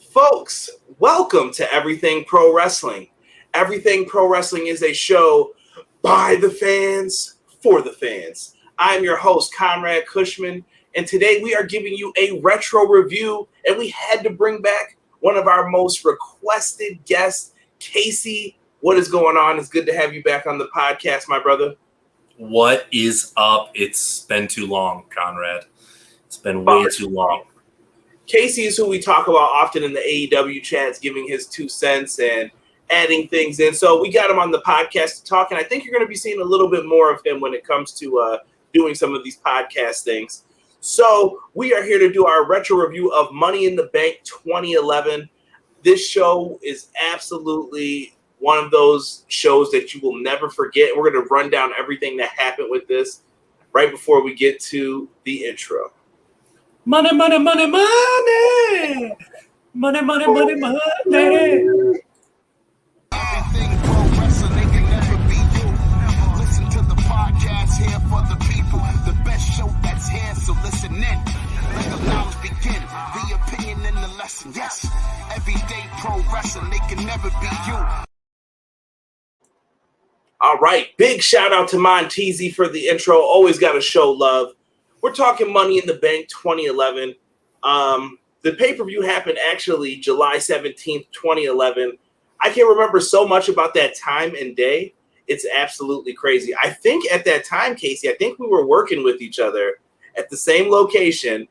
Folks, welcome to Everything Pro Wrestling. Everything Pro Wrestling is a show by the fans, for the fans. I'm your host, Conrad Cushman, and today we are giving you a retro review, and we had to bring back one of our most requested guests, Casey. What is going on? It's good to have you back on the podcast, my brother. What is up? It's been too long, Conrad. It's been way too long. Casey is who we talk about often in the AEW chats, giving his 2 cents and adding things in. So we got him on the podcast to talk, and I think you're going to be seeing a little bit more of him when it comes to doing some of these podcast things. So we are here to do our retro review of Money in the Bank 2011. This show is absolutely one of those shows that you will never forget. We're going to run down everything that happened with this right before we get to the intro. Money, money, money, money. Money, money, money, money. Everything pro wrestling, they can never be you. Listen to the podcast here for the people. The best show that's here, so listen in. Let the knowledge begin. The opinion and the lesson. Yes, everyday pro wrestling, they can never be you. All right, big shout out to Monteezy for the intro. Always got to show love. We're talking Money in the Bank 2011. The pay-per-view happened actually July 17th, 2011. I can remember so much about that time and day. It's absolutely crazy. I think at that time, Casey, I think we were working with each other at the same location.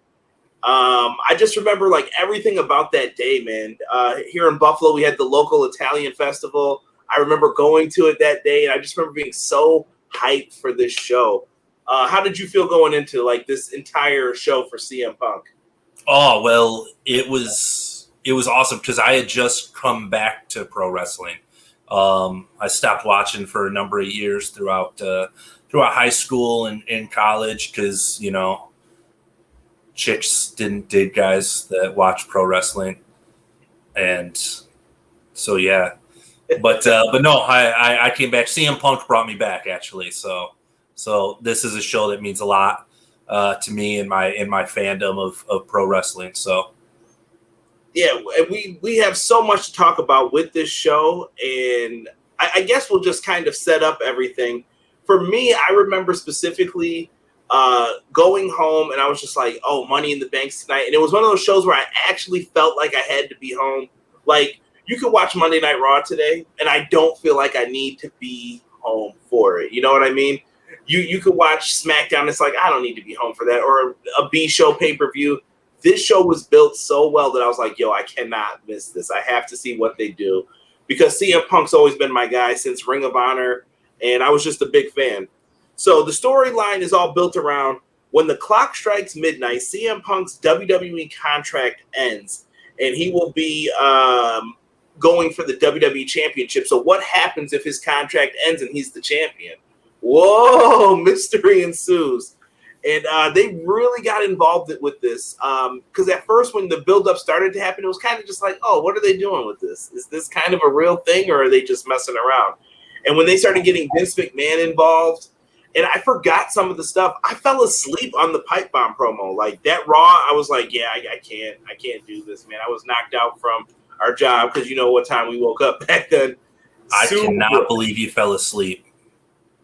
I just remember like everything about that day, man. Here in Buffalo, we had the local Italian festival. I remember going to it that day, and I just remember being so hyped for this show. How did you feel going into like this entire show for CM Punk? Oh, well, it was awesome because I had just come back to pro wrestling. I stopped watching for a number of years throughout high school and college because, you know, chicks didn't dig guys that watch pro wrestling. And so, yeah. But no, I came back. CM Punk brought me back, actually. So this is a show that means a lot to me in my fandom of pro wrestling. So yeah, we have so much to talk about with this show, and I guess we'll just kind of set up everything. For me, I remember specifically going home, and I was just like, "Oh, Money in the Bank's tonight," and it was one of those shows where I actually felt like I had to be home. Like you could watch Monday Night Raw today, and I don't feel like I need to be home for it. You know what I mean? You could watch Smackdown. It's like, I don't need to be home for that. Or a B show pay-per-view. This show was built so well that I was like, yo, I cannot miss this. I have to see what they do. Because CM Punk's always been my guy since Ring of Honor, and I was just a big fan. So the storyline is all built around when the clock strikes midnight, CM Punk's WWE contract ends, and he will be going for the WWE Championship. So what happens if his contract ends and he's the champion? Whoa, mystery ensues. And they really got involved with this because at first when the build-up started to happen, it was kind of just like, oh, what are they doing with this? Is this kind of a real thing or are they just messing around? And when they started getting Vince McMahon involved, and I forgot some of the stuff, I fell asleep on the pipe bomb promo. Like that Raw, I was like, yeah, I can't do this, man. I was knocked out from our job because you know what time we woke up back then. I cannot believe you fell asleep.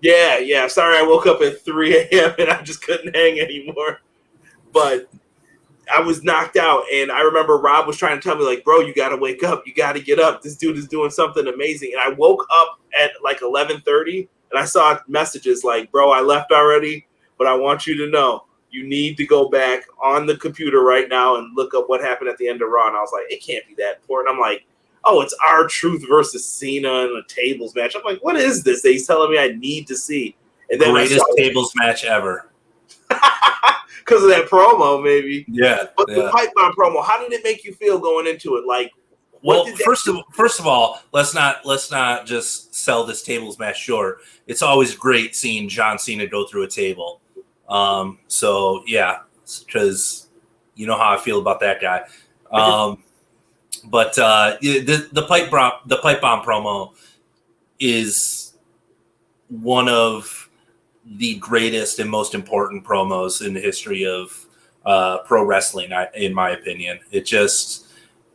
Yeah. Sorry, I woke up at 3 a.m. and I just couldn't hang anymore. But I was knocked out, and I remember Rob was trying to tell me, like, bro, you got to wake up. You got to get up. This dude is doing something amazing. And I woke up at like 11:30, and I saw messages like, bro, I left already, but I want you to know you need to go back on the computer right now and look up what happened at the end of Raw. And I was like, it can't be that important. I'm like, oh, it's R-Truth versus Cena in a tables match. I'm like, what is this that he's telling me I need to see? And then greatest tables match ever. Because of that promo, maybe. Yeah. But the pipe bomb promo, how did it make you feel going into it? Like, well, first of all, let's not just sell this tables match short. It's always great seeing John Cena go through a table. So yeah, because you know how I feel about that guy. But the pipe bomb promo is one of the greatest and most important promos in the history of pro wrestling, in my opinion.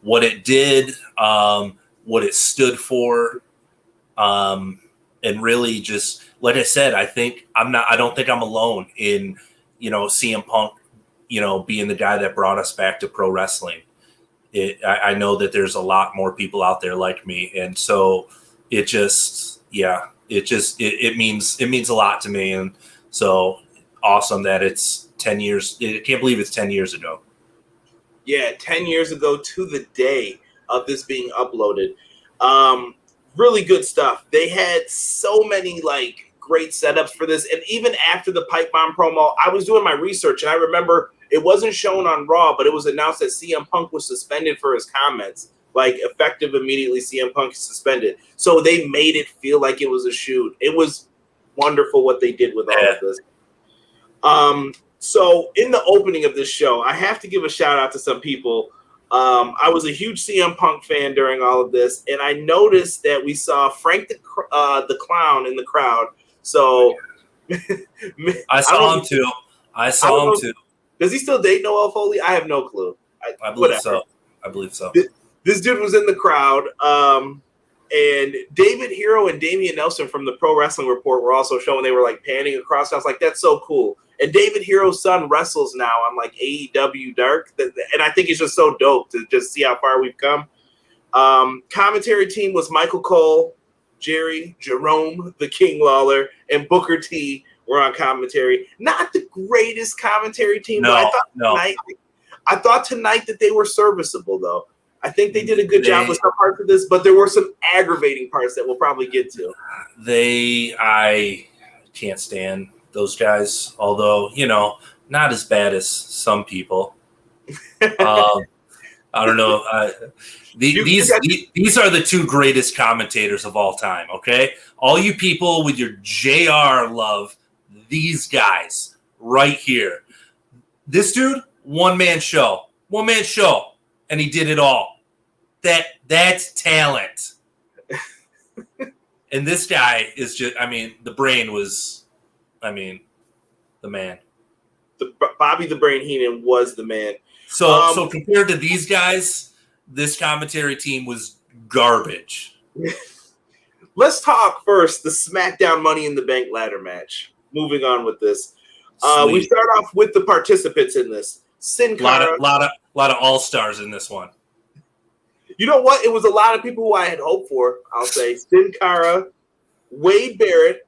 what it did, what it stood for, and really just like I said, I don't think I'm alone in CM Punk, being the guy that brought us back to pro wrestling. I know that there's a lot more people out there like me, and so it means a lot to me, and so awesome that it's 10 years. I can't believe it's 10 years ago. Yeah, 10 years ago to the day of this being uploaded. Really good stuff. They had so many great setups for this, and even after the pipe bomb promo, I was doing my research, and I remember it wasn't shown on Raw, but it was announced that CM Punk was suspended for his comments. Effective immediately, CM Punk is suspended. So they made it feel like it was a shoot. It was wonderful what they did with all of this. So in the opening of this show, I have to give a shout out to some people. I was a huge CM Punk fan during all of this, and I noticed that we saw Frank the Clown in the crowd. So I saw him too. Does he still date Noelle Foley? I have no clue. I believe so. This dude was in the crowd. And David Hero and Damian Nelson from the Pro Wrestling Report were also showing. They were panning across. I was like, that's so cool. And David Hero's son wrestles now on AEW Dark. And I think it's just so dope to just see how far we've come. Commentary team was Michael Cole, Jerome, the King Lawler, and Booker T were on commentary. Not the greatest commentary team. No, I thought tonight that they were serviceable, though. I think they did a good job with some parts of this, but there were some aggravating parts that we'll probably get to. I can't stand those guys, although, not as bad as some people. I don't know. These are the two greatest commentators of all time, okay? All you people with your JR love, these guys right here. This dude, one-man show, and he did it all. That's talent. And this guy is just, the brain was, the man. Bobby the Brain Heenan was the man. So compared to these guys, this commentary team was garbage. Let's talk first the SmackDown Money in the Bank ladder match. Moving on with this. We start off with the participants in this. Sin Cara. Lot of all-stars in this one. You know what? It was a lot of people who I had hoped for, I'll say. Sin Cara, Wade Barrett,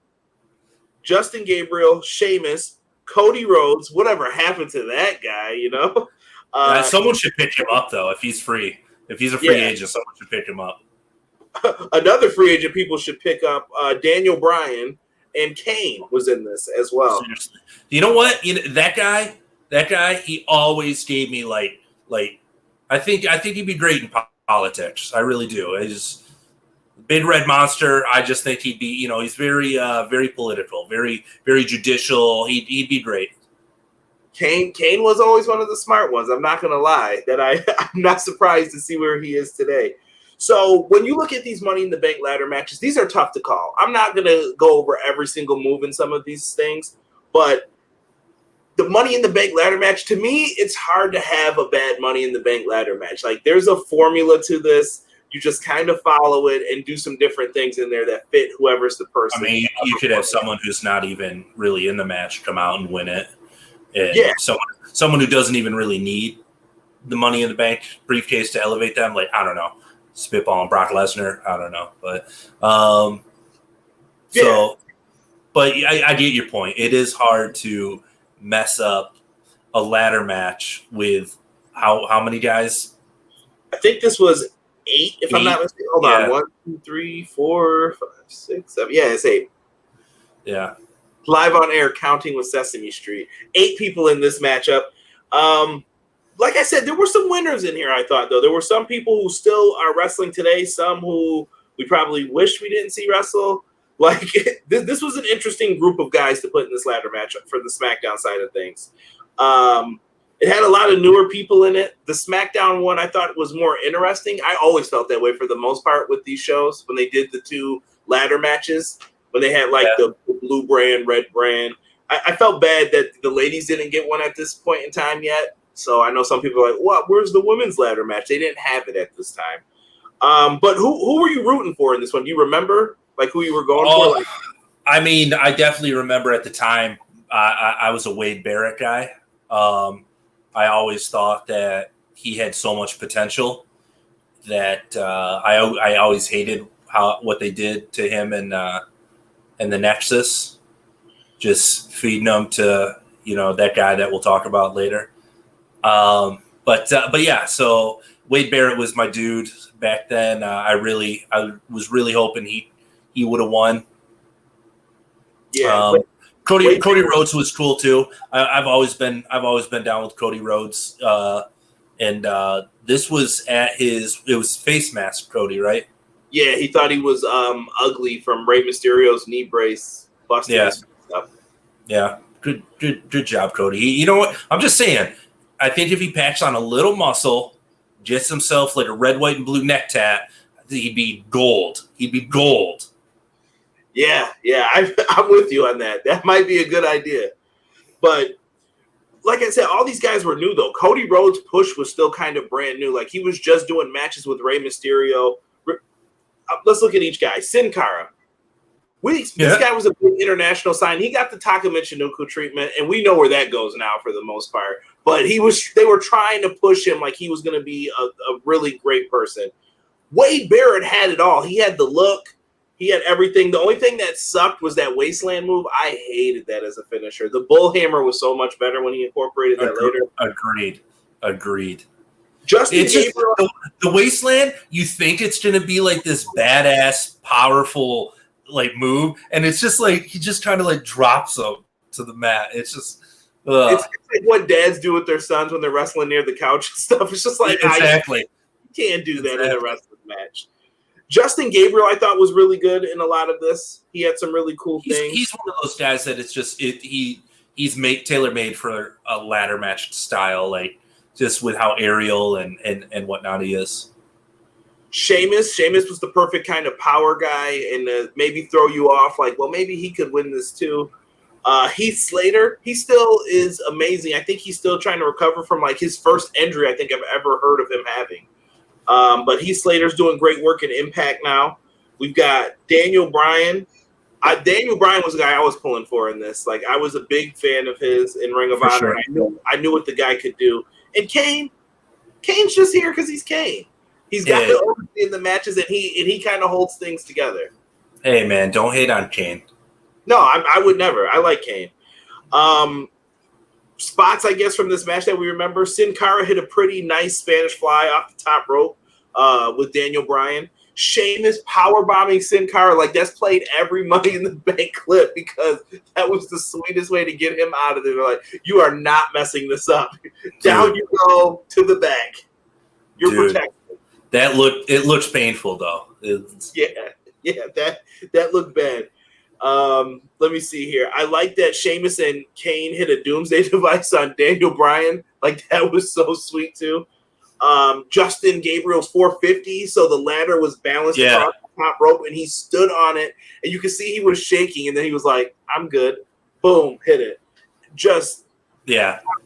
Justin Gabriel, Sheamus, Cody Rhodes, whatever happened to that guy, someone should pick him up, though, if he's free. If he's a free agent, someone should pick him up. Another free agent people should pick up, Daniel Bryan, and Kane was in this as well. Seriously. You know what? That guy, he always gave me I think he'd be great in politics. I really do. Big Red Monster. I just think he'd be, he's very, very political, very, very judicial. He'd be great. Kane was always one of the smart ones. I'm not going to lie that I'm not surprised to see where he is today. So when you look at these Money in the Bank ladder matches, these are tough to call. I'm not going to go over every single move in some of these things, but the Money in the Bank ladder match, to me, it's hard to have a bad Money in the Bank ladder match. There's a formula to this. You just kind of follow it and do some different things in there that fit whoever's the person. You could have someone who's not even really in the match come out and win it. And someone who doesn't even really need the Money in the Bank briefcase to elevate them. I don't know. Spitballing Brock Lesnar. I don't know. But but I get your point. It is hard to mess up a ladder match with how many guys? I think this was 8, if I'm not mistaken. Hold on. 1, 2, 3, 4, 5, 6, 7. Yeah, it's 8. Yeah. Live on air, counting with Sesame Street. 8 people in this matchup. Like I said, there were some winners in here, I thought, though. There were some people who still are wrestling today, some who we probably wish we didn't see wrestle. This was an interesting group of guys to put in this ladder match for the SmackDown side of things. It had a lot of newer people in it. The SmackDown one I thought was more interesting. I always felt that way for the most part with these shows when they did the 2 ladder matches, when they had the blue brand, red brand. I felt bad that the ladies didn't get one at this point in time yet. So I know some people are like, "What? Where's the women's ladder match?" They didn't have it at this time. But who were you rooting for in this one? Do you remember like who you were going for? Like, I mean, I definitely remember at the time I was a Wade Barrett guy. I always thought that he had so much potential that I always hated what they did to him and the Nexus, just feeding them to that guy that we'll talk about later. But yeah, so Wade Barrett was my dude back then. I was really hoping he would have won. yeah, Cody Rhodes was cool too. I've always been down with Cody Rhodes. And this was it was face mask Cody, right? yeah. He thought he was ugly from Rey Mysterio's knee brace busting. Yeah. His up. Yeah, good job, Cody. You know what? I'm just saying. I think if he packs on a little muscle, gets himself like a red, white, and blue neck tat, he'd be gold. He'd be gold. Yeah. I'm with you on that. That might be a good idea. But like I said, all these guys were new, though. Cody Rhodes' push was still kind of brand new. Like, he was just doing matches with Rey Mysterio. Let's look at each guy. Sin Cara. This guy was a big international sign. He got the Taka Michinoku treatment, and we know where that goes now for the most part. But they were trying to push him like he was going to be a really great person. Wade Barrett had it all. He had the look. He had everything. The only thing that sucked was that wasteland move. I hated that as a finisher. The bullhammer was so much better when he incorporated that later. Agreed. Justin Gabriel. The wasteland, you think it's going to be like this badass, powerful like move, and it's just like he just kind of like drops them to the mat. It's just it's like what dads do with their sons when they're wrestling near the couch and stuff. It's just like exactly. You can't do that in a wrestling match. Justin Gabriel, I thought, was really good in a lot of this. He had some really cool things. He's one of those guys that it's just he's tailor made for a ladder match style, like just with how aerial and whatnot he is. Sheamus was the perfect kind of power guy and maybe throw you off like, well, maybe he could win this too. Heath Slater, he still is amazing. I think he's still trying to recover from like his first injury I think I've ever heard of him having. But Heath Slater's doing great work in Impact now. We've got Daniel Bryan. Daniel Bryan was the guy I was pulling for in this. Like, I was a big fan of his in Ring of Honor. Sure. I knew what the guy could do. And Kane's just here because he's Kane. He's got to oversee in the matches, and he kind of holds things together. Hey, man, don't hate on Kane. No, I would never. I like Kane. Spots, I guess, from this match that we remember. Sin Cara hit a pretty nice Spanish fly off the top rope with Daniel Bryan. Sheamus powerbombing Sin Cara. Like, that's played every Money in the Bank clip because that was the sweetest way to get him out of there. They're like, you are not messing this up. Down you go to the back. You're protected. It looks painful, though. Yeah, that looked bad. Let me see here. I like that Sheamus and Kane hit a doomsday device on Daniel Bryan. Like, that was so sweet too. Justin Gabriel's 450, so the ladder was balanced across the top rope, and he stood on it, and you could see he was shaking, and then he was like, "I'm good." Boom, hit it. Just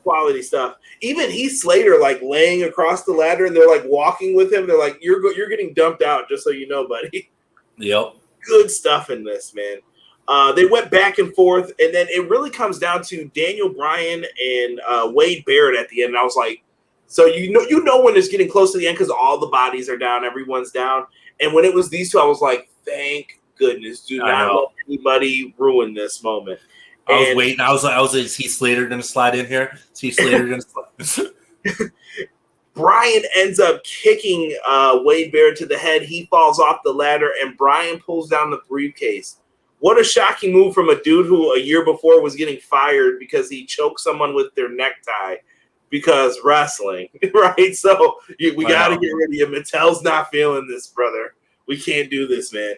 quality stuff. Even Heath Slater, like laying across the ladder, and they're like walking with him. They're like, "You're getting dumped out, just so you know, buddy." Yep. Good stuff in this, man. They went back and forth, and then it really comes down to Daniel Bryan and Wade Barrett at the end. And I was like, so you know when it's getting close to the end because all the bodies are down, everyone's down. And when it was these two, I was like, thank goodness, do not let anybody ruin this moment. I was waiting. I was is Heath Slater going to slide in here? Is Heath Slater going to slide? Bryan ends up kicking Wade Barrett to the head. He falls off the ladder, and Bryan pulls down the briefcase. What a shocking move from a dude who a year before was getting fired because he choked someone with their necktie because wrestling, right? So we got to get rid of you. Mattel's not feeling this, brother. We can't do this, man.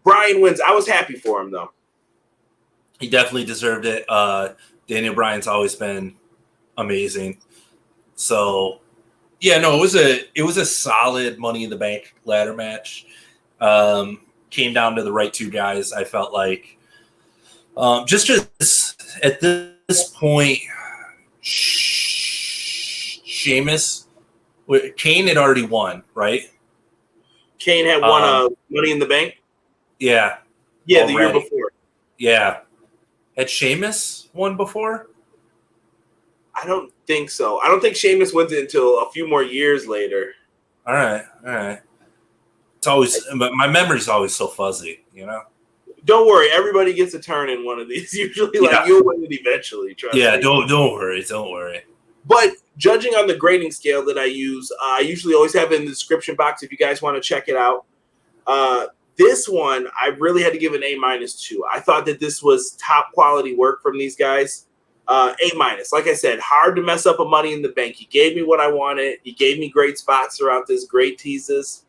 Bryan wins. I was happy for him, though. He definitely deserved it. Daniel Bryan's always been amazing. So, yeah, no, it was a solid Money in the Bank ladder match. Came down to the right two guys. I felt like just at this point, Sheamus. Kane had already won, right? Kane had won Money in the Bank. Yeah. Yeah, already. the year before. Yeah. Had Sheamus won before? I don't think so. I don't think Sheamus wins it until a few more years later. All right. It's always, but my memory's always so fuzzy, you know? Don't worry. Everybody gets a turn in one of these. Usually, you'll win it eventually. Trust me. Don't worry. But judging on the grading scale that I use, I usually always have it in the description box if you guys want to check it out. This one, I really had to give an A-2. I thought that this was top quality work from these guys. A-. Like I said, hard to mess up a Money in the Bank. He gave me what I wanted. He gave me great spots throughout this, great teases.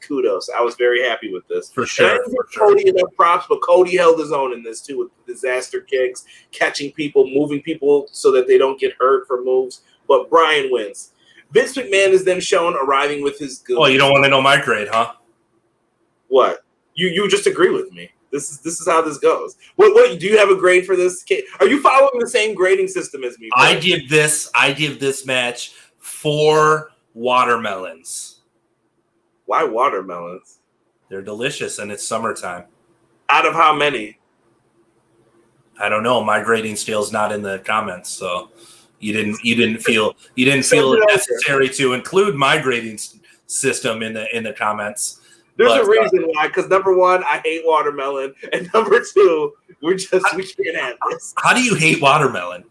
Kudos. I was very happy with this. For sure. And I didn't give Cody enough props, but Cody held his own in this too with disaster kicks, catching people, moving people so that they don't get hurt for moves. But Bryan wins. Vince McMahon is then shown arriving with his goons. Oh, you don't want to know my grade, huh? What? You just agree with me. This is how this goes. What do you have a grade for this? Are you following the same grading system as me? Bro? I give this match 4 watermelons. Why watermelons? They're delicious and it's summertime. Out of how many? I don't know. My grading scale's not in the comments, so you didn't feel it necessary to include my grading system in the comments. There's a reason why, because number one, I hate watermelon, and number two, we can't have this. How do you hate watermelon?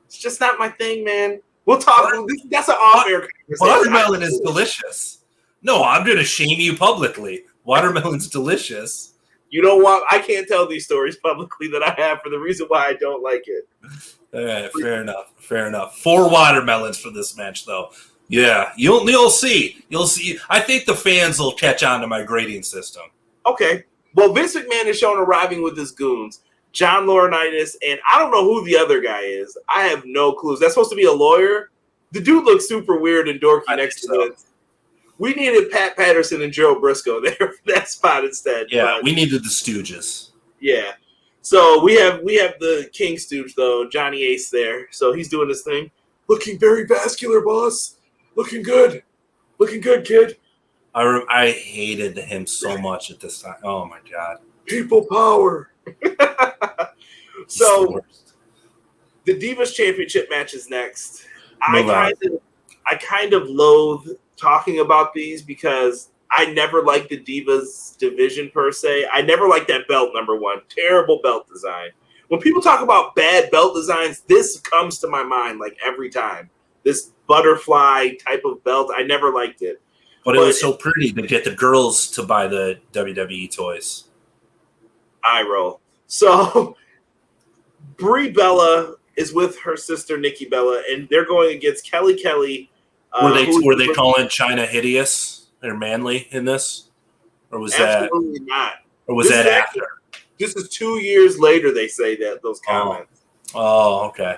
It's just not my thing, man. We'll talk. That's an off-air conversation. Watermelon is delicious. No, I'm going to shame you publicly. Watermelon's delicious. You know what? I can't tell these stories publicly that I have for the reason why I don't like it. All right, fair enough. 4 watermelons for this match, though. Yeah, you'll see. You'll see. I think the fans will catch on to my grading system. Okay. Well, Vince McMahon is shown arriving with his goons, John Laurinaitis, and I don't know who the other guy is. I have no clues. That's supposed to be a lawyer? The dude looks super weird and dorky next to it. We needed Pat Patterson and Joe Briscoe there for that spot instead. Yeah, we needed the Stooges. Yeah. So we have the King Stooge, though, Johnny Ace there. So he's doing his thing. Looking very vascular, boss. Looking good. Looking good, kid. I hated him so much at this time. Oh, my God. People power. So the Divas Championship match is next. I kind of loathe talking about these because I never liked the Divas division per se. I never liked that belt, number one. Terrible belt design. When people talk about bad belt designs, this comes to my mind like every time. This butterfly type of belt, I never liked it. But it was so pretty to get the girls to buy the WWE toys. Eye roll. So Brie Bella is with her sister Nikki Bella, and they're going against Kelly Kelly. Were they calling China hideous or manly in this, or was absolutely not? Or was that after? This is 2 years later. They say that those comments. Oh, okay.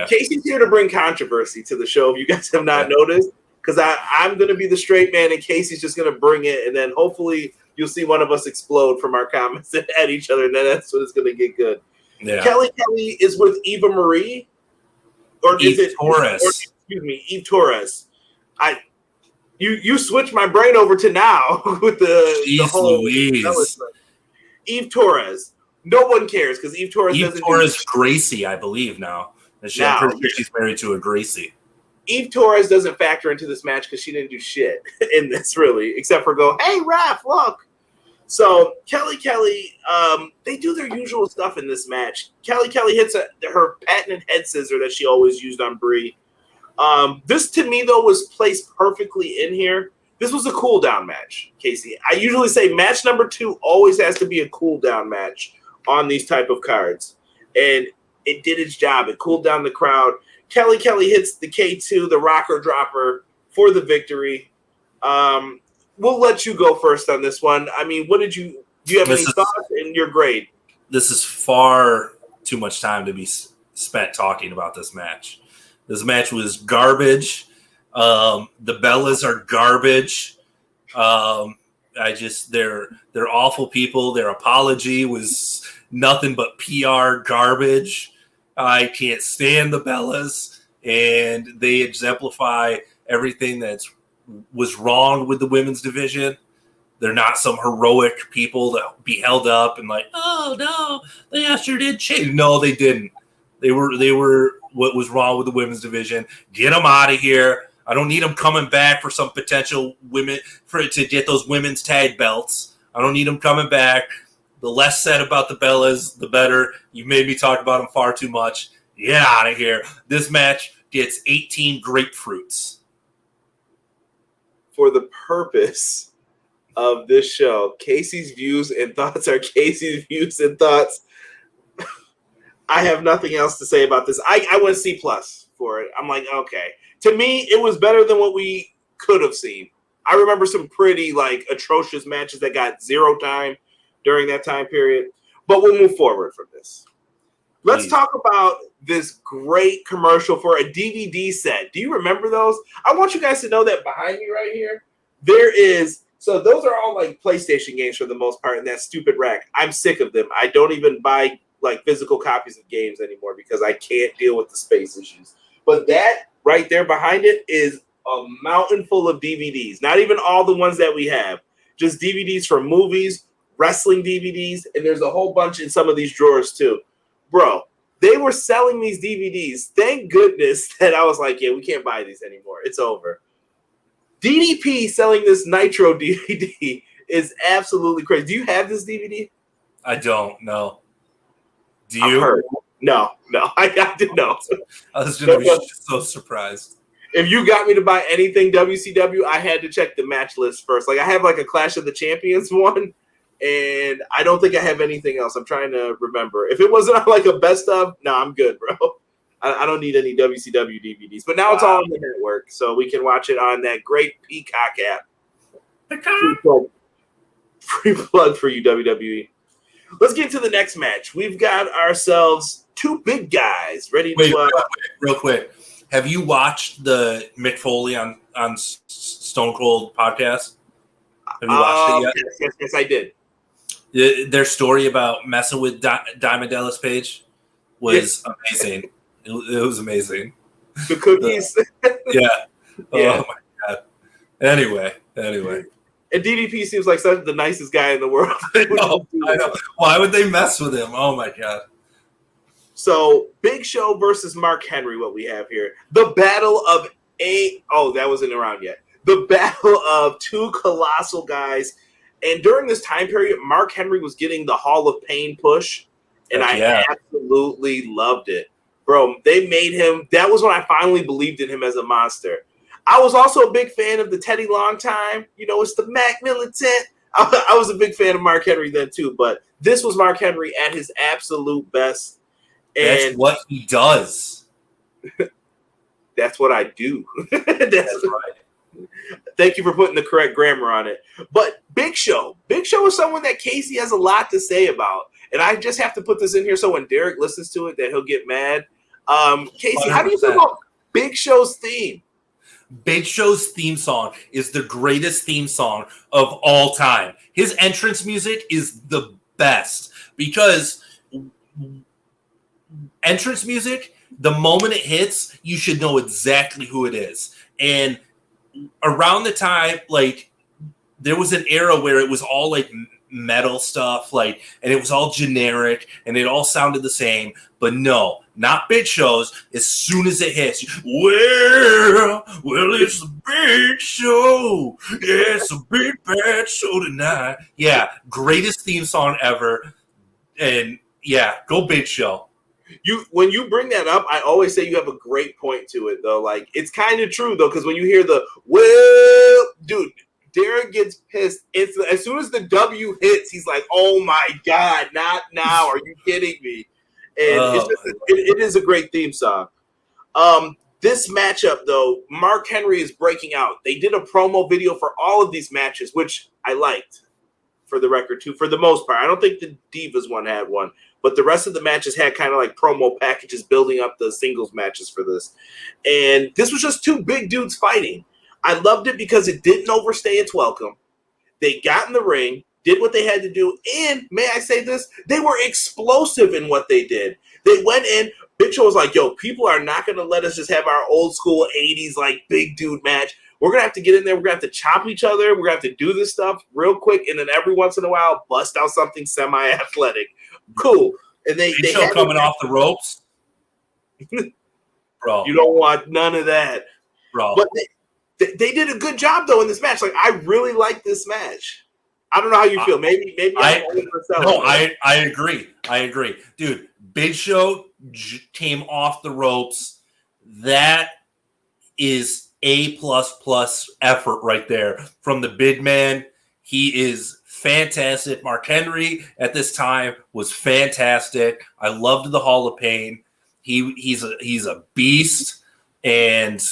Casey's here to bring controversy to the show. If you guys have not noticed, because I'm going to be the straight man, and Casey's just going to bring it, and then hopefully you'll see one of us explode from our comments at each other, and then that's when it's going to get good. Yeah. Kelly Kelly is with Eva Marie, or Eve is it Torres? Excuse me, Eve Torres. You switched my brain over to now with the whole Louise. Eve Torres. No one cares because Eve Torres doesn't. Torres Gracie, I believe now. I'm pretty sure she's married to a Gracie. Eve Torres doesn't factor into this match because she didn't do shit in this really, except for go, hey ref, look. So Kelly, they do their usual stuff in this match. Kelly hits her patented head scissor that she always used on Brie. This to me though was placed perfectly in here. This was a cool down match, Casey. I usually say match number 2 always has to be a cool down match on these type of cards, and it did its job. It cooled down the crowd. Kelly hits the K2, the rocker dropper for the victory. We'll let you go first on this one. I mean, do you have any thoughts in your grade? This is far too much time to be spent talking about this match. This match was garbage. The Bellas are garbage. They're awful people. Their apology was nothing but PR garbage. I can't stand the Bellas. and they exemplify everything was wrong with the women's division. They're not some heroic people to be held up and like, oh no, they sure did change. No, they didn't. They were what was wrong with the women's division. Get them out of here. I don't need them coming back for some potential women to get those women's tag belts. I don't need them coming back. The less said about the Bellas, the better. You made me talk about them far too much. Get out of here. This match gets 18 grapefruits. For the purpose of this show, Casey's views and thoughts are Casey's views and thoughts. I have nothing else to say about this. I went C+ for it. I'm like, okay. To me, it was better than what we could have seen. I remember some pretty atrocious matches that got 0 time during that time period. But we'll move forward from this. Let's talk about this great commercial for a DVD set. Do you remember those? I want you guys to know that behind me right here, there is. So those are all PlayStation games for the most part in that stupid rack. I'm sick of them. I don't even buy physical copies of games anymore because I can't deal with the space issues. But that right there behind it is a mountain full of DVDs. Not even all the ones that we have. Just DVDs from movies, wrestling DVDs, and there's a whole bunch in some of these drawers too. Bro, they were selling these DVDs. Thank goodness that I was like, yeah, we can't buy these anymore. It's over. DDP selling this Nitro DVD is absolutely crazy. Do you have this DVD? I don't know. Do you? No, I didn't know. I was going to be so surprised. If you got me to buy anything WCW, I had to check the match list first. I have a Clash of the Champions one, and I don't think I have anything else. I'm trying to remember. If it wasn't a best of, no, I'm good, bro. I don't need any WCW DVDs. But now it's all on the network, so we can watch it on that great Peacock app. Free plug for you, WWE. Let's get to the next match. We've got ourselves 2 big guys ready to... Real quick. Have you watched the Mick Foley on Stone Cold podcast? Have you watched it yet? Yes, I did. Their story about messing with Diamond Dallas Page was amazing. It was amazing. The cookies. Yeah. Oh my god. Anyway. And DDP seems like such the nicest guy in the world. I know. Why would they mess with him? Oh my god. So Big Show versus Mark Henry, what we have here. The battle of that wasn't around yet. The battle of 2 colossal guys. And during this time period, Mark Henry was getting the Hall of Pain push. And I absolutely loved it. Bro, they made him. That was when I finally believed in him as a monster. I was also a big fan of the Teddy Longtime. It's the Mac Militant. I was a big fan of Mark Henry then too. But this was Mark Henry at his absolute best. And that's what he does. That's what I do. That's right. Thank you for putting the correct grammar on it. But Big Show is someone that Casey has a lot to say about. And I just have to put this in here so when Derek listens to it that he'll get mad. Casey, 100%. How do you feel about Big Show's theme? Big Show's theme song is the greatest theme song of all time. His entrance music is the best because entrance music, the moment it hits, you should know exactly who it is. And around the time, there was an era where it was all metal stuff, and it was all generic and it all sounded the same. But no, not Big Show's. As soon as it hits, well, it's a big show. Yeah, it's a big bad show tonight. Yeah, greatest theme song ever. And yeah, go Big Show. When you bring that up, I always say you have a great point to it, though. It's kind of true, though, because when you hear the dude, Derek gets pissed. As soon as the W hits, he's like, "Oh my god, not now! Are you kidding me?" And it is a great theme song. This matchup, though, Mark Henry is breaking out. They did a promo video for all of these matches, which I liked, for the record, too. For the most part, I don't think the Divas one had one. But the rest of the matches had kind of promo packages building up the singles matches for this. And this was just 2 big dudes fighting. I loved it because it didn't overstay its welcome. They got in the ring, did what they had to do, and may I say this, they were explosive in what they did. They went in, Big Show was like, yo, people are not going to let us just have our old school 80s, like, big dude match. We're going to have to get in there. We're going to have to chop each other. We're going to have to do this stuff real quick. And then every once in a while, bust out something semi-athletic. Cool. And Big Show coming off the ropes. Bro. You don't want none of that. Bro. But they did a good job, though, in this match. Like, I really like this match. I don't know how you feel. Maybe I agree. I agree. Dude, Big Show came off the ropes. That is A++ effort right there from the big man. He is fantastic. Mark Henry at this time was fantastic. I loved the Hall of Pain. He's a beast. And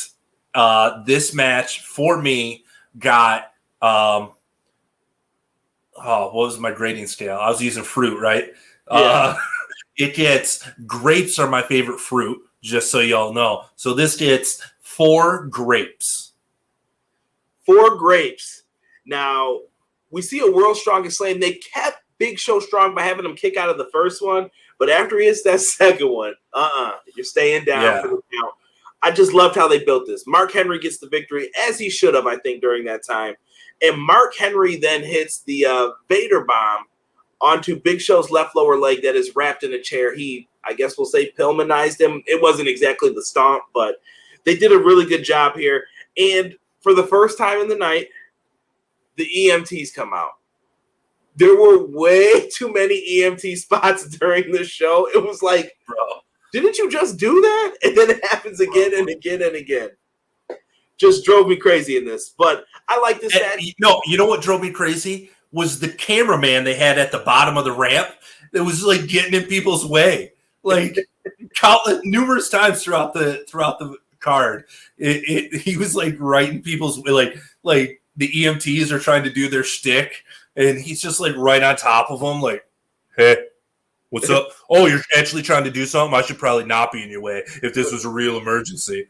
this match for me got what was my grading scale? I was using fruit, right? Yeah. It gets grapes are my favorite fruit, just so y'all know. So this gets 4 grapes. 4 grapes. Now, we see a World's Strongest Slam. They kept Big Show strong by having him kick out of the first one, but after he hits that second one, you're staying down for the count. I just loved how they built this. Mark Henry gets the victory, as he should have, I think, during that time. And Mark Henry then hits the Vader bomb onto Big Show's left lower leg that is wrapped in a chair. He, I guess we'll say, Pillmanized him. It wasn't exactly the stomp, but they did a really good job here. And for the first time in the night, the EMTs come out. There were way too many EMT spots during this show. It was like, bro, didn't you just do that? And then it happens again and again and again. Just drove me crazy in this. But I like this match. No, you know what drove me crazy? Was the cameraman they had at the bottom of the ramp that was like getting in people's way. Like numerous times throughout the card. He was like right in people's way. Like the EMTs are trying to do their shtick, and he's just like right on top of them, like, hey, what's up? Oh, you're actually trying to do something? I should probably not be in your way if this was a real emergency.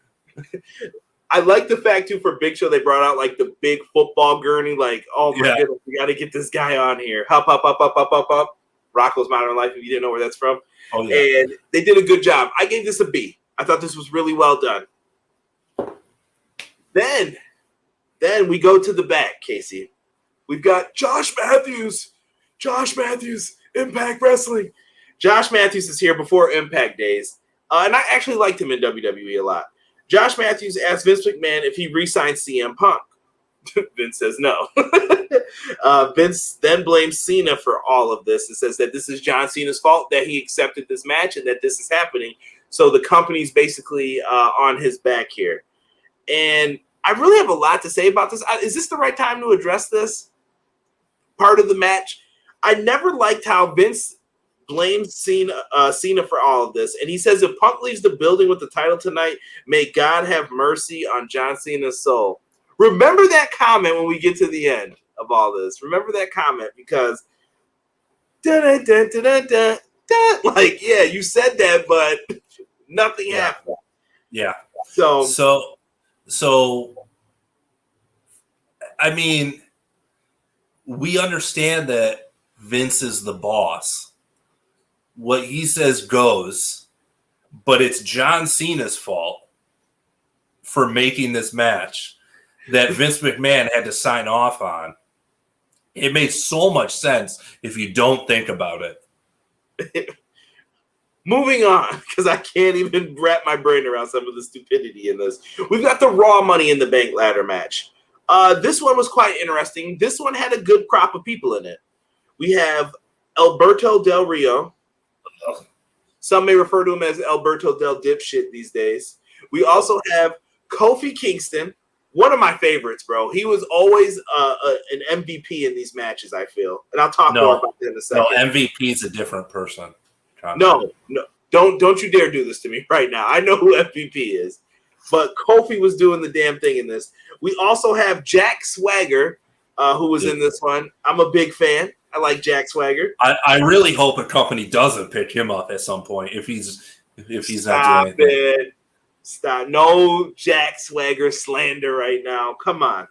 I like the fact, too, for Big Show, they brought out, like, the big football gurney. Like, oh, my goodness, we got to get this guy on here. Hop, up, up, up, up, up, up. Rocco's Modern Life, if you didn't know where that's from. Oh, yeah. And they did a good job. I gave this a B. I thought this was really well done. Then we go to the back, Casey. We've got Josh Matthews. Impact Wrestling. Josh Matthews is here before Impact days. And I actually liked him in WWE a lot. Josh Matthews asked Vince McMahon if he re-signed CM Punk. Vince says no. Vince then blames Cena for all of this and says that this is John Cena's fault that he accepted this match and that this is happening. So the company's basically on his back here. And I really have a lot to say about this. Is this the right time to address this part of the match? I never liked how Vince blames Cena for all of this. And he says if Punk leaves the building with the title tonight, may God have mercy on John Cena's soul. Remember that comment when we get to the end of all this. Remember that comment because like, yeah, you said that, but nothing happened. Yeah. So I mean, we understand that Vince is the boss. What he says goes, but it's John Cena's fault for making this match that Vince McMahon had to sign off on. It makes so much sense if you don't think about it. Moving on, because I can't even wrap my brain around some of the stupidity in this. We've got the Raw Money in the Bank ladder match. This one was quite interesting. This one had a good crop of people in it. We have Alberto Del Rio. Some may refer to him as Alberto Del Dipshit these days. We also have Kofi Kingston, one of my favorites, bro. He was always an MVP in these matches, I feel. And I'll talk more about that in a second. No, MVP is a different person. No. Don't you dare do this to me right now. I know who MVP is. But Kofi was doing the damn thing in this. We also have Jack Swagger, who was in this one. I'm a big fan. I like Jack Swagger. I really hope a company doesn't pick him up at some point if he's not doing anything. Stop. No Jack Swagger slander right now. Come on.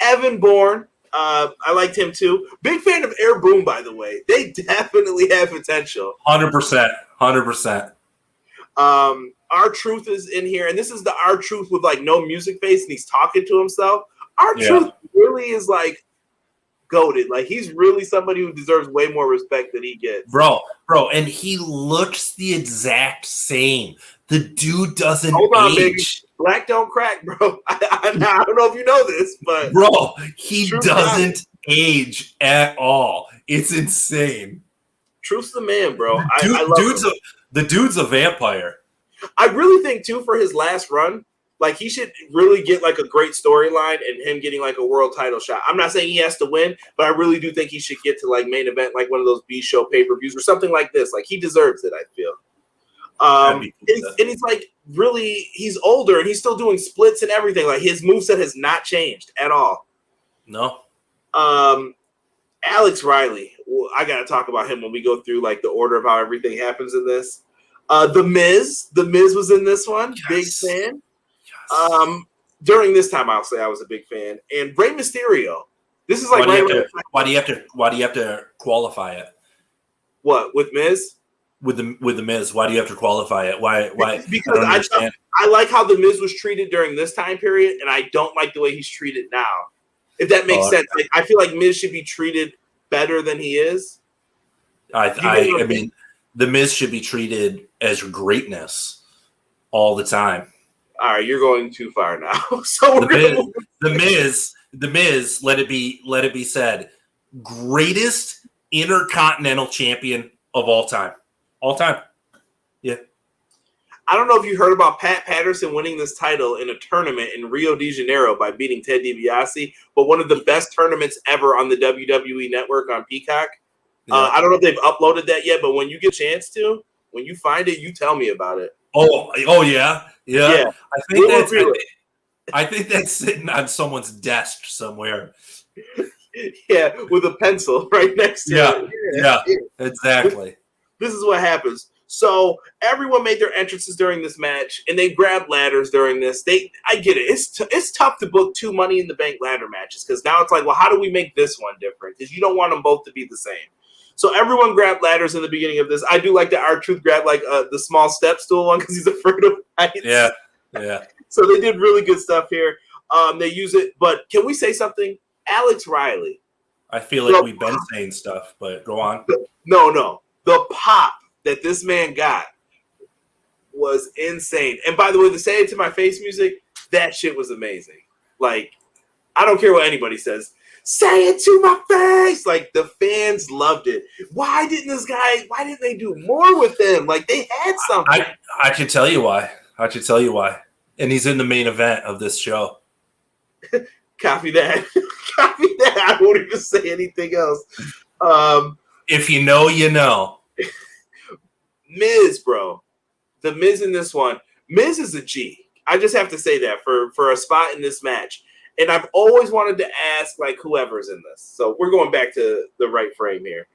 Evan Bourne. I liked him too. Big fan of Air Boom, by the way. They definitely have potential. 100%. R-Truth is in here, and this is the R-Truth with like no music face, and he's talking to himself. R-Truth really is like goated. Like he's really somebody who deserves way more respect than he gets. Bro, and he looks the exact same. The dude doesn't age. Baby. Black don't crack, bro. I don't know if you know this, but bro, he doesn't age at all. It's insane. Truth's the man, bro. The dude's a vampire. I really think too for his last run, like he should really get like a great storyline and him getting like a world title shot. I'm not saying he has to win, but I really do think he should get to like main event, like one of those B show pay-per-views or something like this. Like he deserves it, I feel. And he's like really, he's older and he's still doing splits and everything. Like his moveset has not changed at all. No. Alex Riley. Well, I got to talk about him when we go through like the order of how everything happens in this. The Miz was in this one. Yes. Big fan. Yes. During this time, I'll say I was a big fan. And Rey Mysterio. This is like why do you have to qualify it? What with Miz? With the Miz, why do you have to qualify it? Why? Because I like how the Miz was treated during this time period, and I don't like the way he's treated now. If that makes sense, like, I feel like Miz should be treated better than he is. I mean, the Miz should be treated as greatness all the time. All right, you're going too far now. So the Miz, let it be said, greatest intercontinental champion of all time. All time. Yeah. I don't know if you heard about Pat Patterson winning this title in a tournament in Rio de Janeiro by beating Ted DiBiase, but one of the best tournaments ever on the WWE Network on Peacock. Yeah. I don't know if they've uploaded that yet, but when you get a chance to, when you find it, you tell me about it. Oh yeah. I think that's sitting on someone's desk somewhere. Yeah, with a pencil right next to it. Yeah, exactly. This is what happens. So everyone made their entrances during this match, and they grabbed ladders during this. I get it. It's tough to book 2 Money in the Bank ladder matches because now it's like, well, how do we make this one different? Because you don't want them both to be the same. So everyone grabbed ladders in the beginning of this. I do like that R-Truth grabbed like the small step stool one because he's afraid of heights. Yeah. So they did really good stuff here. They use it, but can we say something? Alex Riley. I feel like we've been saying stuff, but go on. No. The pop that this man got was insane. And by the way, the Say It to My Face music, that shit was amazing. Like, I don't care what anybody says. Say it to my face. Like, the fans loved it. Why didn't they do more with him? Like, they had something. I can tell you why. And he's in the main event of this show. Copy that. I won't even say anything else. If you know, you know. Miz, bro. The Miz in this one. Miz is a G. I just have to say that for a spot in this match. And I've always wanted to ask, like, whoever's in this. So we're going back to the right frame here.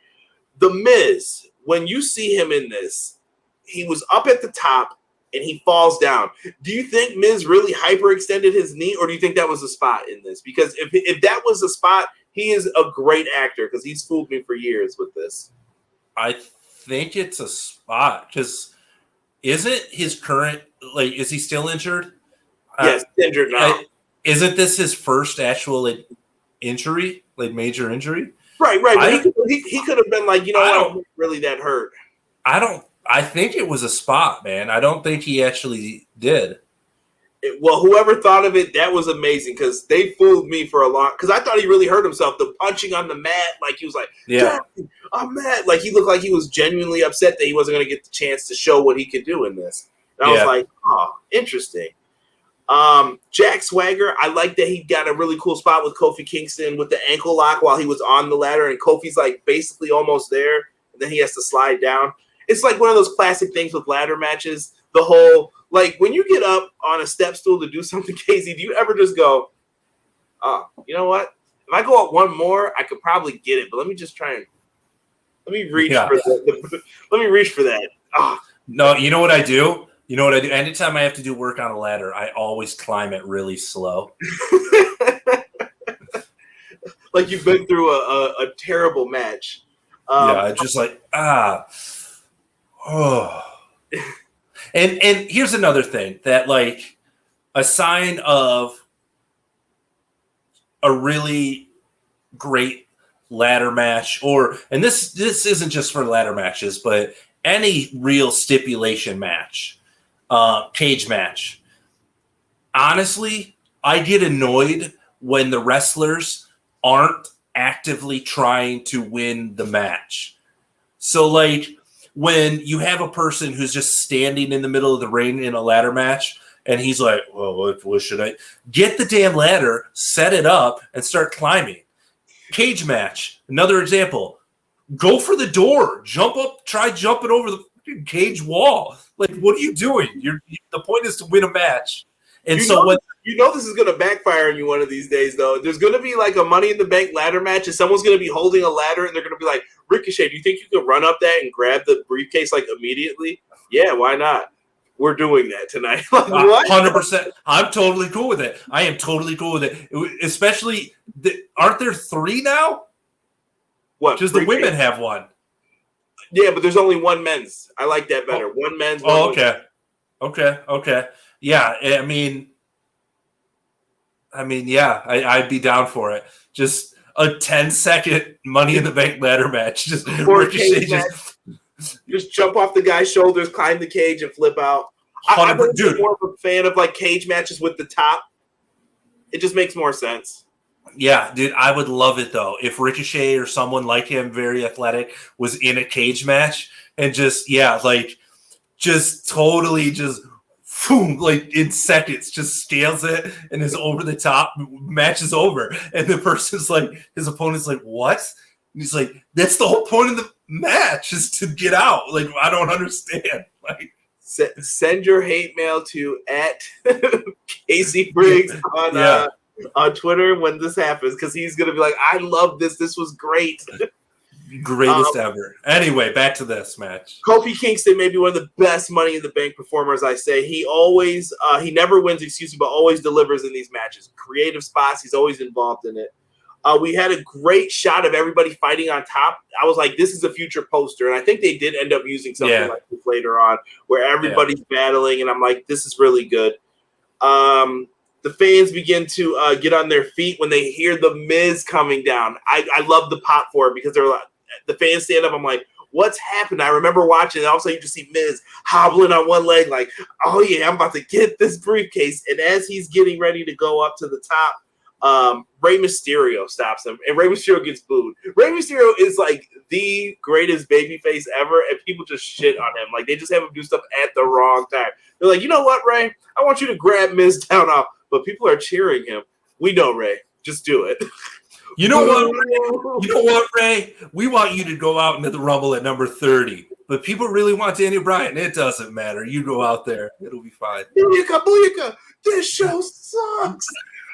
The Miz, when you see him in this, he was up at the top and he falls down. Do you think Miz really hyperextended his knee, or do you think that was a spot in this? Because if that was a spot, he is a great actor because he's fooled me for years with this. I think it's a spot because isn't his current, like, is he still injured? Yes, injured now. Isn't this his first actual injury, like major injury? Right. He could have been like, I'm not really that hurt. I think it was a spot, man. I don't think he actually did. Well, whoever thought of it, that was amazing because they fooled me for a long. Because I thought he really hurt himself. The punching on the mat, like he was like, "Yeah, I'm mad." Like he looked like he was genuinely upset that he wasn't going to get the chance to show what he could do in this. And I was like, "Oh, interesting." Jack Swagger, I like that he got a really cool spot with Kofi Kingston with the ankle lock while he was on the ladder, and Kofi's like basically almost there, and then he has to slide down. It's like one of those classic things with ladder matches. The whole, like, when you get up on a step stool to do something crazy, do you ever just go, "Oh, you know what? If I go up one more, I could probably get it, but let me just try and let me reach for that. Let me reach for that." Oh. No, you know what I do? Anytime I have to do work on a ladder, I always climb it really slow. Like you've been through a terrible match. Yeah, just like, And here's another thing that, like, a sign of a really great ladder match, and this isn't just for ladder matches, but any real stipulation match, cage match. Honestly, I get annoyed when the wrestlers aren't actively trying to win the match. So, like, when you have a person who's just standing in the middle of the ring in a ladder match, and he's like, well, what should I? Get the damn ladder, set it up, and start climbing. Cage match, another example. Go for the door. Jump up, try jumping over the fucking cage wall. Like, what are you doing? The point is to win a match. And this is going to backfire on you one of these days, though. There's going to be like a Money in the Bank ladder match, and someone's going to be holding a ladder, and they're going to be like, Ricochet, do you think you could run up that and grab the briefcase like immediately? Yeah, why not? We're doing that tonight. Like, what? 100%. I'm totally cool with it. I am totally cool with it. Especially, aren't there 3 now? What? Because the women have one. Yeah, but there's only one men's. I like that better. One men's. One okay. Okay. Yeah, I mean, yeah, I'd be down for it. Just a 10-second Money in the Bank ladder match. Just Ricochet just jump off the guy's shoulders, climb the cage, and flip out. I'm more of a fan of like cage matches with the top. It just makes more sense. Yeah, dude, I would love it though if Ricochet or someone like him, very athletic, was in a cage match and just totally boom, like in seconds, just scales it and is over the top. Match is over, and the person's like, his opponent's like, what? And he's like, that's the whole point of the match, is to get out. Like, I don't understand. Like, send your hate mail to @Casey Briggs on Twitter when this happens, because he's gonna be like, I love this. This was great. Greatest ever. Anyway, back to this match. Kofi Kingston may be one of the best Money in the Bank performers. I say he always, he never wins, but always delivers in these matches. Creative spots, he's always involved in it. We had a great shot of everybody fighting on top. I was like, this is a future poster. And I think they did end up using something like this later on, where everybody's battling. And I'm like, this is really good. The fans begin to get on their feet when they hear the Miz coming down. I love the pop for it, because they're like, the fans stand up. I'm like, what's happened? I remember watching it. Also, you just see Miz hobbling on one leg, like, oh yeah, I'm about to get this briefcase. And as he's getting ready to go up to the top, Rey Mysterio stops him, and Rey Mysterio gets booed. Rey Mysterio is like the greatest babyface ever, and people just shit on him. Like, they just have him do stuff at the wrong time. They're like, you know what, Rey? I want you to grab Miz down off, but people are cheering him. We know, Rey. Just do it. You know what, Rey? We want you to go out into the Rumble at number 30, but people really want Daniel Bryan. It doesn't matter. You go out there. It'll be fine. Booyaka. This show sucks.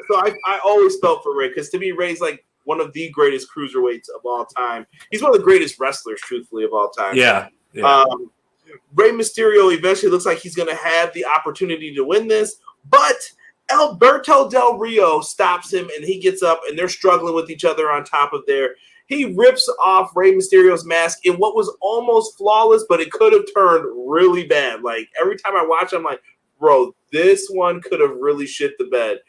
So I always felt for Rey, because to me, Rey's like one of the greatest cruiserweights of all time. He's one of the greatest wrestlers, truthfully, of all time. Yeah. Rey Mysterio eventually looks like he's going to have the opportunity to win this, but Alberto Del Rio stops him, and he gets up, and they're struggling with each other on top of there. He rips off Rey Mysterio's mask in what was almost flawless, but it could have turned really bad. Like, every time I watch it, I'm like, bro, this one could have really shit the bed.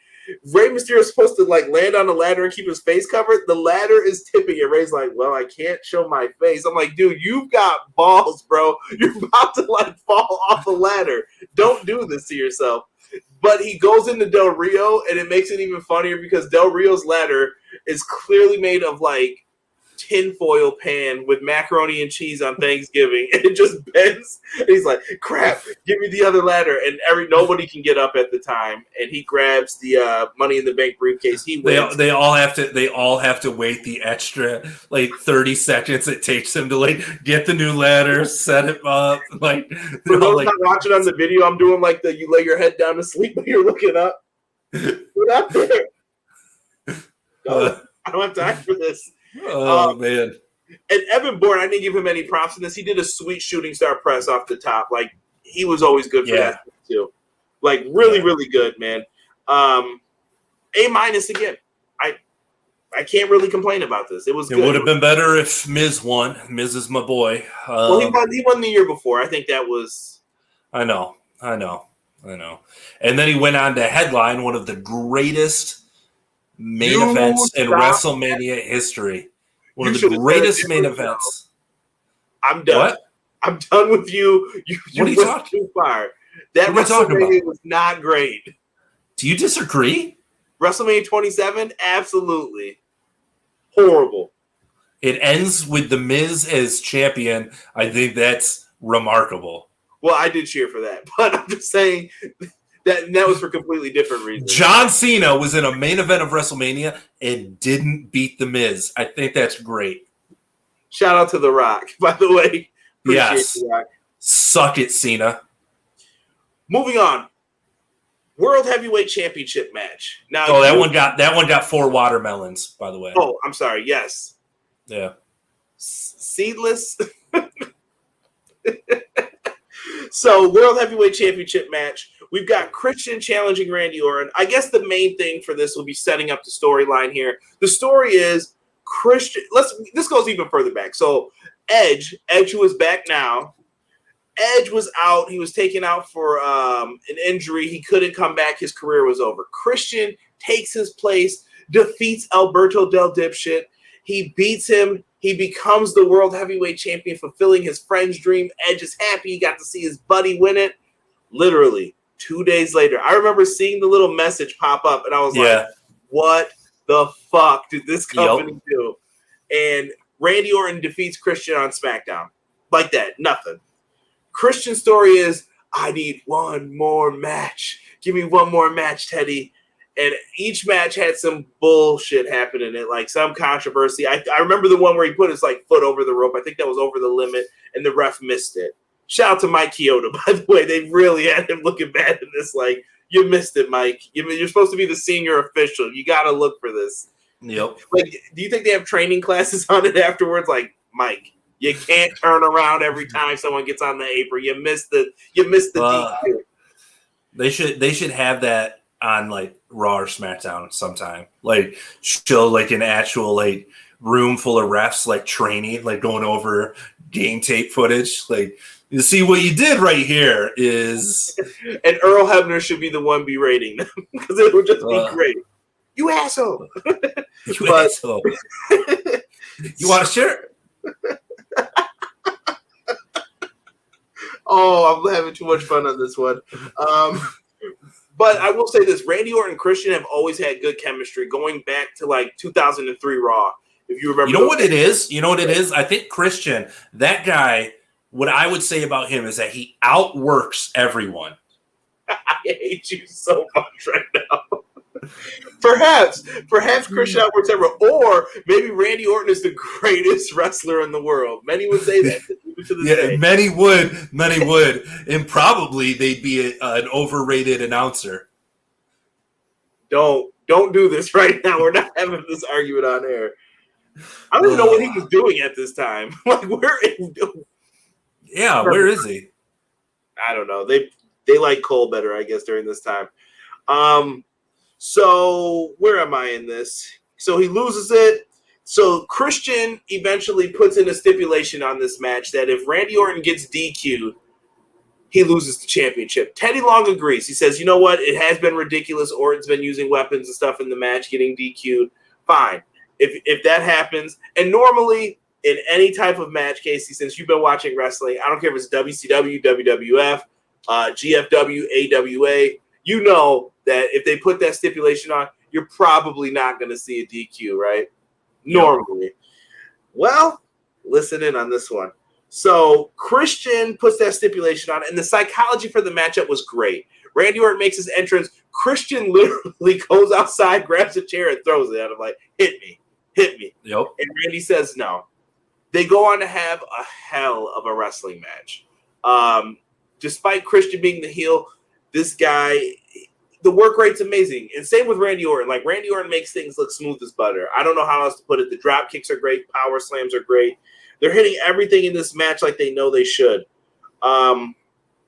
Rey Mysterio is supposed to like land on the ladder and keep his face covered. The ladder is tipping, and Rey's like, well, I can't show my face. I'm like, dude, you've got balls, bro. You're about to like fall off the ladder. Don't do this to yourself. But he goes into Del Rio, and it makes it even funnier because Del Rio's ladder is clearly made of like tinfoil pan with macaroni and cheese on Thanksgiving, and it just bends. And he's like, crap, give me the other ladder. And nobody can get up at the time, and he grabs the Money in the Bank briefcase. He wins. They all have to wait the extra like 30 seconds it takes him to like get the new ladder, set it up. Like, for those not watching on the video, I'm doing like you lay your head down to sleep when you're looking up. Get up there. I don't have time for this. Oh, man. And Evan Bourne, I didn't give him any props in this. He did a sweet shooting star press off the top. Like, he was always good for that too. Like, really, really good, man. A- again. I can't really complain about this. It was good. It would have been better if Miz won. Miz is my boy. Well, he won the year before. I think that was... I know. I know. And then he went on to headline one of the greatest main events in WrestleMania history. One of the greatest main events. I'm done. What? I'm done with you. You what are you talking? Too far. That WrestleMania was not great. Do you disagree? WrestleMania 27, absolutely horrible. It ends with The Miz as champion. I think that's remarkable. Well, I did cheer for that, but I'm just saying that was for completely different reasons. John Cena was in a main event of WrestleMania and didn't beat The Miz. I think that's great. Shout out to The Rock, by the way. Yes. The Rock. Suck it, Cena. Moving on. World Heavyweight Championship match. Now, that one got 4 watermelons, by the way. Oh, I'm sorry. Yes. Yeah. Seedless. So, World Heavyweight Championship match. We've got Christian challenging Randy Orton. I guess the main thing for this will be setting up the storyline here. The story is Christian. This goes even further back. So, Edge, who is back now. Edge was out. He was taken out for an injury. He couldn't come back. His career was over. Christian takes his place, defeats Alberto Del Dipshit. He beats him. He becomes the World Heavyweight Champion, fulfilling his friend's dream. Edge is happy. He got to see his buddy win it. Literally, 2 days later. I remember seeing the little message pop up, and I was like, what the fuck did this company do? And Randy Orton defeats Christian on SmackDown. Like that. Nothing. Christian's story is, I need one more match. Give me one more match, Teddy. And each match had some bullshit happen in it, like some controversy. I remember the one where he put his foot over the rope. I think that was over the limit, and the ref missed it. Shout out to Mike Chioda, by the way. They really had him looking bad in this. Like, you missed it, Mike. You're supposed to be the senior official. You got to look for this. Yep. Like, do you think they have training classes on it afterwards? Like, Mike, you can't turn around every time someone gets on the apron. You missed the DQ. They should have that on Raw or SmackDown sometime. Show an actual room full of refs training, going over game tape footage. You see what you did right here is. And Earl Hebner should be the one berating them because it would just be great. You asshole. Asshole. You want a shirt? Oh, I'm having too much fun on this one. But I will say this: Randy Orton and Christian have always had good chemistry, going back to 2003 Raw. If you remember, you know what it is. I think Christian, that guy. What I would say about him is that he outworks everyone. I hate you so much right now. Perhaps Christian outworks everyone, or maybe Randy Orton is the greatest wrestler in the world. Many would say that. To this day. Many would, and probably they'd be an overrated announcer. Don't do this right now. We're not having this argument on air. I don't even know what he was doing at this time. Where is he? I don't know. They like Cole better, I guess, during this time. So where am I in this? So he loses it. So Christian eventually puts in a stipulation on this match that if Randy Orton gets DQ'd, he loses the championship. Teddy Long agrees. He says, you know what? It has been ridiculous. Orton's been using weapons and stuff in the match, getting DQ'd. Fine. If that happens, and normally in any type of match, Casey, since you've been watching wrestling, I don't care if it's WCW, WWF, GFW, AWA, you know that if they put that stipulation on, you're probably not going to see a DQ, right? Normally. Well, listen in on this one. So Christian puts that stipulation on, and the psychology for the matchup was great. Randy Orton makes his entrance. Christian literally goes outside, grabs a chair, and throws it at him like, hit me. Yep. And Randy says no. They go on to have a hell of a wrestling match. Despite Christian being the heel, this guy, the work rate's amazing. And same with Randy Orton. Randy Orton makes things look smooth as butter. I don't know how else to put it. The drop kicks are great. Power slams are great. They're hitting everything in this match like they know they should. I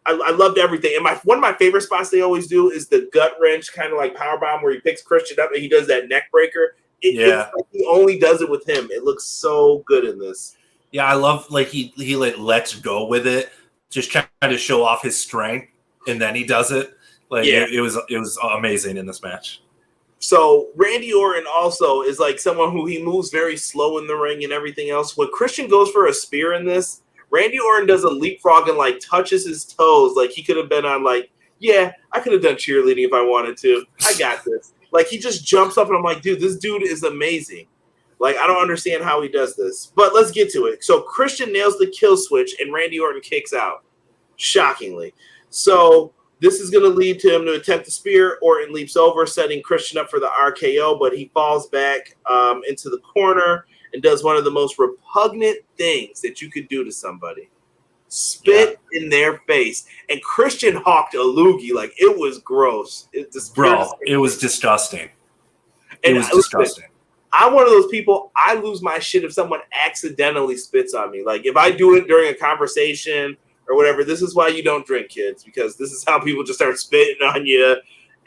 loved everything. And one of my favorite spots they always do is the gut wrench, kind of like powerbomb, where he picks Christian up and he does that neck breaker. It's like he only does it with him. It looks so good in this. Yeah, I love he lets go with it, just trying to show off his strength. and then he does it. Like it was amazing in this match. So Randy Orton also is like someone who he moves very slow in the ring and everything else. When Christian goes for a spear in this, Randy Orton does a leapfrog and like touches his toes. Like he could have been on like, yeah, I could have done cheerleading if I wanted to. I got this. Like he just jumps up and I'm like, dude, this dude is amazing. Like I don't understand how he does this. But let's get to it. So Christian nails the kill switch and Randy Orton kicks out. Shockingly. So this is going to lead to him to attempt the spear. Orton leaps over, setting Christian up for the RKO, but he falls back into the corner and does one of the most repugnant things that you could do to somebody. Spit in their face. And Christian hawked a loogie. Like, it was gross. It was disgusting. It was disgusting. I'm one of those people, I lose my shit if someone accidentally spits on me. Like, if I do it during a conversation or whatever, this is why you don't drink, kids, because this is how people just start spitting on you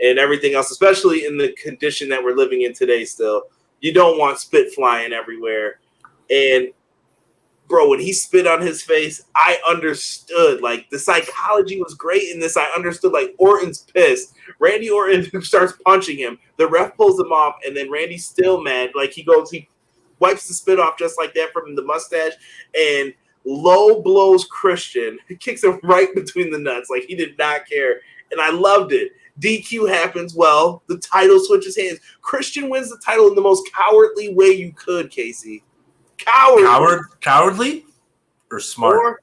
and everything else, especially in the condition that we're living in today still. You don't want spit flying everywhere. And, bro, when he spit on his face, I understood. Like, the psychology was great in this. I understood, like, Orton's pissed. Randy Orton starts punching him. The ref pulls him off, and then Randy's still mad. Like, he wipes the spit off just like that from the mustache, and low blows Christian. He kicks him right between the nuts. Like, he did not care. And I loved it. DQ happens. Well, the title switches hands. Christian wins the title in the most cowardly way you could, Casey. Cowardly or smart? Or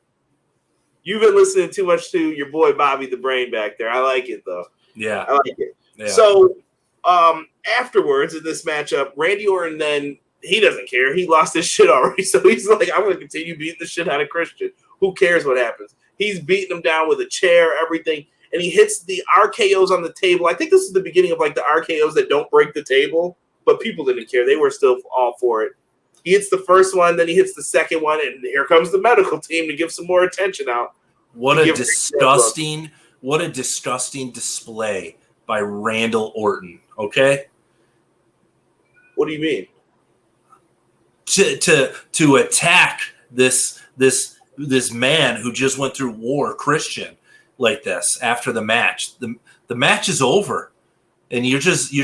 you've been listening too much to your boy Bobby the Brain back there. I like it, though. Yeah. I like it. Yeah. So, afterwards in this matchup, Randy Orton then, he doesn't care. He lost his shit already. So he's like, I'm going to continue beating the shit out of Christian. Who cares what happens? He's beating him down with a chair, everything. And he hits the RKOs on the table. I think this is the beginning of like the RKOs that don't break the table, but people didn't care. They were still all for it. He hits the first one, then he hits the second one, and here comes the medical team to give some more attention out. What a disgusting display by Randall Orton, okay? What do you mean? To attack this man who just went through war, Christian, like this after the match. The match is over, and you're just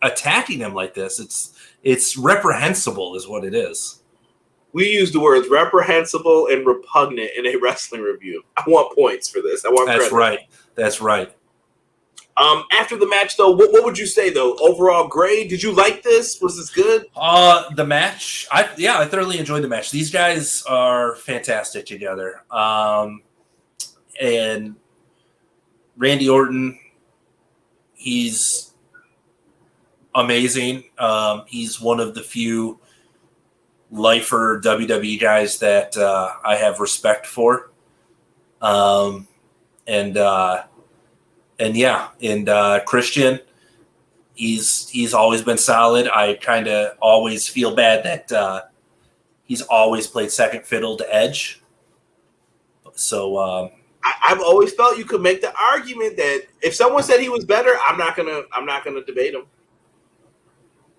attacking him like this. It's reprehensible, is what it is. We use the words reprehensible and repugnant in a wrestling review. I want points for this. I want That's credit. right. That's right. After the match, though, what would you say, though? Overall grade? Did you like this? Was this good? The match, I thoroughly enjoyed the match. These guys are fantastic together. And Randy Orton, he's amazing. He's one of the few lifer WWE guys that I have respect for. Christian, he's always been solid. I kind of always feel bad that he's always played second fiddle to Edge. So I've always felt you could make the argument that if someone said he was better, I'm not gonna debate him.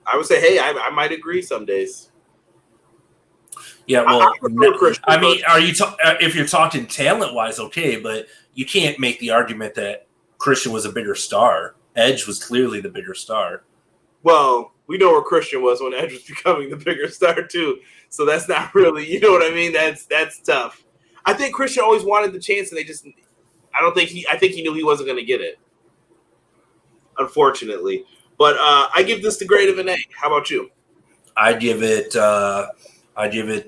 I would say, hey, I might agree some days. Yeah, well, I mean, if you're talking talent-wise, okay, but you can't make the argument that Christian was a bigger star. Edge was clearly the bigger star. Well, we know where Christian was when Edge was becoming the bigger star too. So that's not really, you know what I mean? That's tough. I think Christian always wanted the chance, and I think he knew he wasn't going to get it. Unfortunately, but I give this the grade of an A. How about you? I give it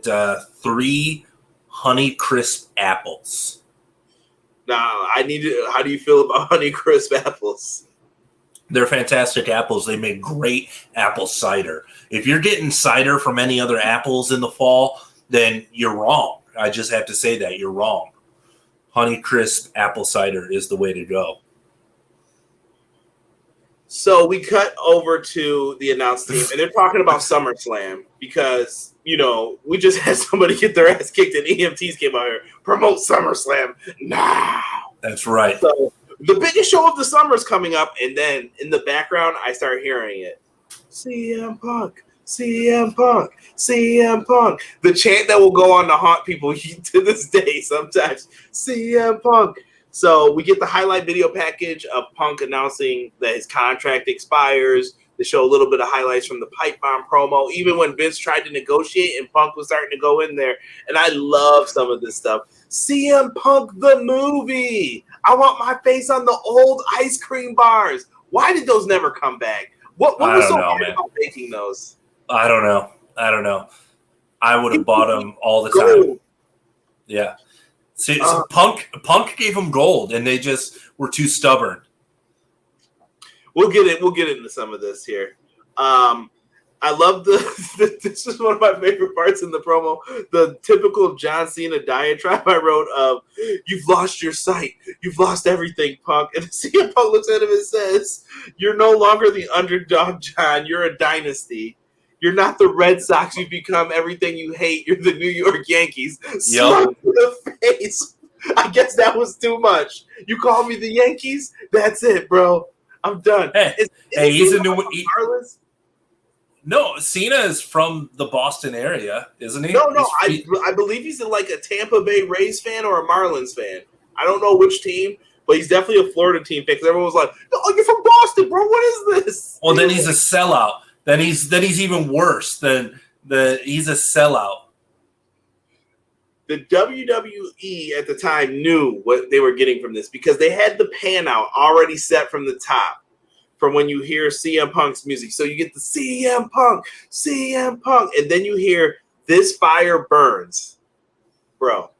3 Honey Crisp apples. Now, how do you feel about Honey Crisp apples? They're fantastic apples. They make great apple cider. If you're getting cider from any other apples in the fall, then you're wrong. I just have to say that you're wrong. Honey Crisp apple cider is the way to go. So we cut over to the announce team, and they're talking about SummerSlam because, we just had somebody get their ass kicked and EMTs came out here. Promote SummerSlam now. That's right. So the biggest show of the summer is coming up, and then in the background, I start hearing it. CM Punk, CM Punk, CM Punk. The chant that will go on to haunt people to this day sometimes. CM Punk. So we get the highlight video package of Punk announcing that his contract expires. They show a little bit of highlights from the pipe bomb promo, even when Vince tried to negotiate and Punk was starting to go in there. And I love some of this stuff. CM Punk the movie. I want my face on the old ice cream bars. Why did those never come back? What was so hard about making those? I don't know. I would have bought them all the time. Yeah. See, Punk gave them gold, and they just were too stubborn. We'll get into some of this here. I love this is one of my favorite parts in the promo. The typical John Cena diatribe I wrote of, "You've lost your sight. You've lost everything, Punk." And CM Punk looks at him and says, "You're no longer the underdog, John. You're a dynasty. You're not the Red Sox. You've become everything you hate. You're the New York Yankees." Slap to the face. I guess that was too much. You call me the Yankees? That's it, bro. I'm done. Hey, he's a new Marlins? No, Cena is from the Boston area, isn't he? No, I believe he's like a Tampa Bay Rays fan or a Marlins fan. I don't know which team, but he's definitely a Florida team fan because everyone was like, "Oh, you're from Boston, bro. What is this?" Well, then he's a sellout. Then he's even worse than he's a sellout. The WWE at the time knew what they were getting from this because they had the pan out already set from the top from when you hear CM Punk's music. So you get the CM Punk, and then you hear "This Fire Burns." Bro,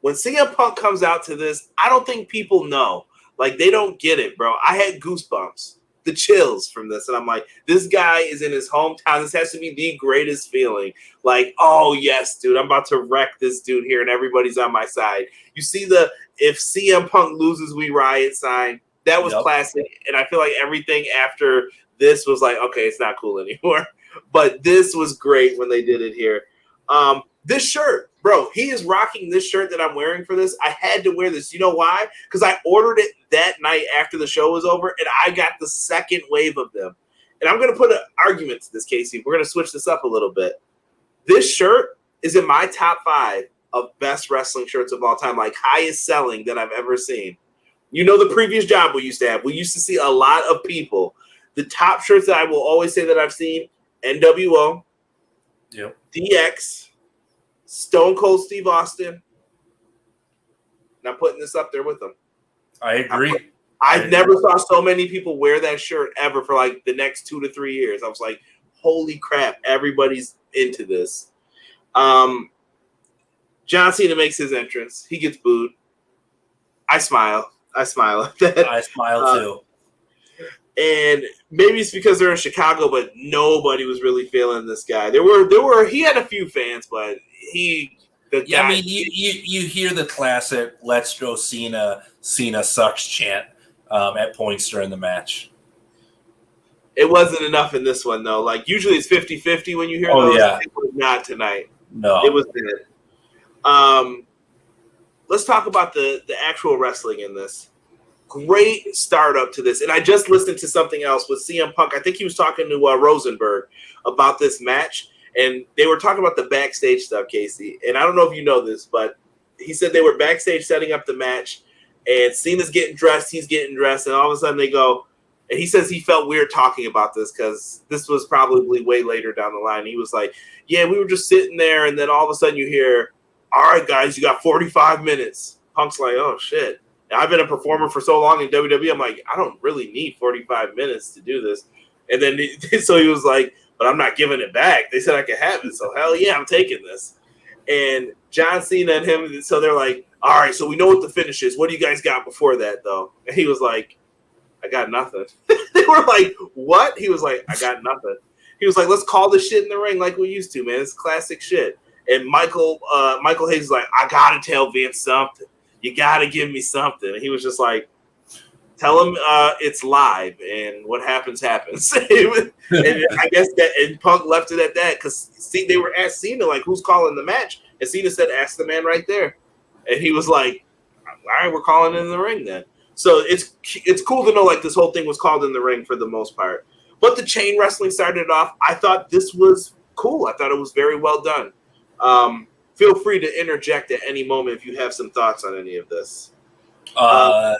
when CM Punk comes out to this, I don't think people know. Like, they don't get it, bro. I had goosebumps, the chills from this. And I'm like, this guy is in his hometown. This has to be the greatest feeling. Like, oh, yes, dude, I'm about to wreck this dude here, and everybody's on my side. You see the "If CM Punk loses, we riot" sign? That was classic. And I feel like everything after this was like, okay, it's not cool anymore. But this was great when they did it here. This shirt, bro, he is rocking this shirt that I'm wearing for this. I had to wear this. You know why? Because I ordered it that night after the show was over, and I got the second wave of them. And I'm going to put an argument to this, Casey. We're going to switch this up a little bit. This shirt is in my top 5 of best wrestling shirts of all time, like highest selling that I've ever seen. You know, the previous job we used to have, we used to see a lot of people. The top shirts that I will always say that I've seen: NWO, DX, Stone Cold Steve Austin. And I'm putting this up there with them. I agree. I never saw so many people wear that shirt ever for like the next 2 to 3 years. I was like, holy crap, everybody's into this. John Cena makes his entrance. He gets booed. I smile at that. I smile too. And maybe it's because they're in Chicago, but nobody was really feeling this guy. He had a few fans, but I mean, you hear the classic "Let's go Cena sucks" chant at points during the match. It wasn't enough in this one, though. Like, usually it's 50-50 when you hear those. Yeah. It was not tonight. No. It was good. Let's talk about the actual wrestling in this. Great startup to this. And I just listened to something else with CM Punk. I think he was talking to Rosenberg about this match. And they were talking about the backstage stuff, Casey. And I don't know if you know this, but he said they were backstage setting up the match. And Cena's getting dressed. He's getting dressed. And all of a sudden they go, and he says he felt weird talking about this because this was probably way later down the line. He was like, yeah, we were just sitting there. And then all of a sudden you hear, all right, guys, you got 45 minutes. Punk's like, oh, shit. And I've been a performer for so long in WWE. I'm like, I don't really need 45 minutes to do this. And then so he was like, but I'm not giving it back. They said I could have it. So hell yeah, I'm taking this. And John Cena and him, so they're like, all right, so we know what the finish is. What do you guys got before that, though? And he was like, I got nothing. They were like, what? He was like, I got nothing. He was like, let's call this shit in the ring like we used to, man. It's classic shit. And Michael Hayes was like, I got to tell Vince something. You got to give me something. And he was just like, tell him it's live, and what happens, happens. And I guess and Punk left it at that because they were asked Cena, like, who's calling the match? And Cena said, ask the man right there. And he was like, all right, we're calling in the ring then. So it's cool to know, like, this whole thing was called in the ring for the most part. But the chain wrestling started off. I thought this was cool. I thought it was very well done. Feel free to interject at any moment if you have some thoughts on any of this. I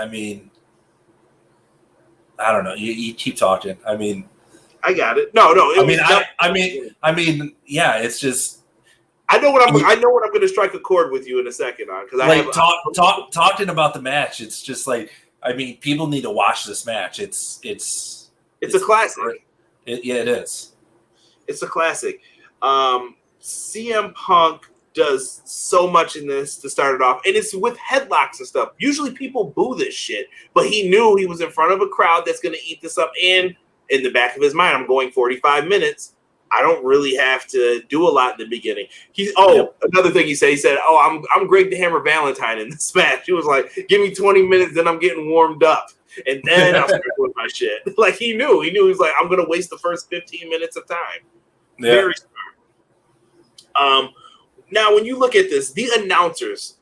mean, I don't know. You keep talking. I mean, I got it. No. Yeah. It's just. I know what I'm going to strike a chord with you in a second on because talking about the match. It's just like, I mean, people need to watch this match. It's a classic. It is. It's a classic. CM Punk does so much in this to start it off, and it's with headlocks and stuff. Usually people boo this shit, but he knew he was in front of a crowd that's going to eat this up, and in the back of his mind, I'm going 45 minutes. I don't really have to do a lot in the beginning. Another thing he said, I'm Greg the Hammer Valentine in this match. He was like, give me 20 minutes, then I'm getting warmed up. And then I'll start doing my shit. Like he knew. He was like, I'm going to waste the first 15 minutes of time. Yeah. Very smart. Now, when you look at this, the announcers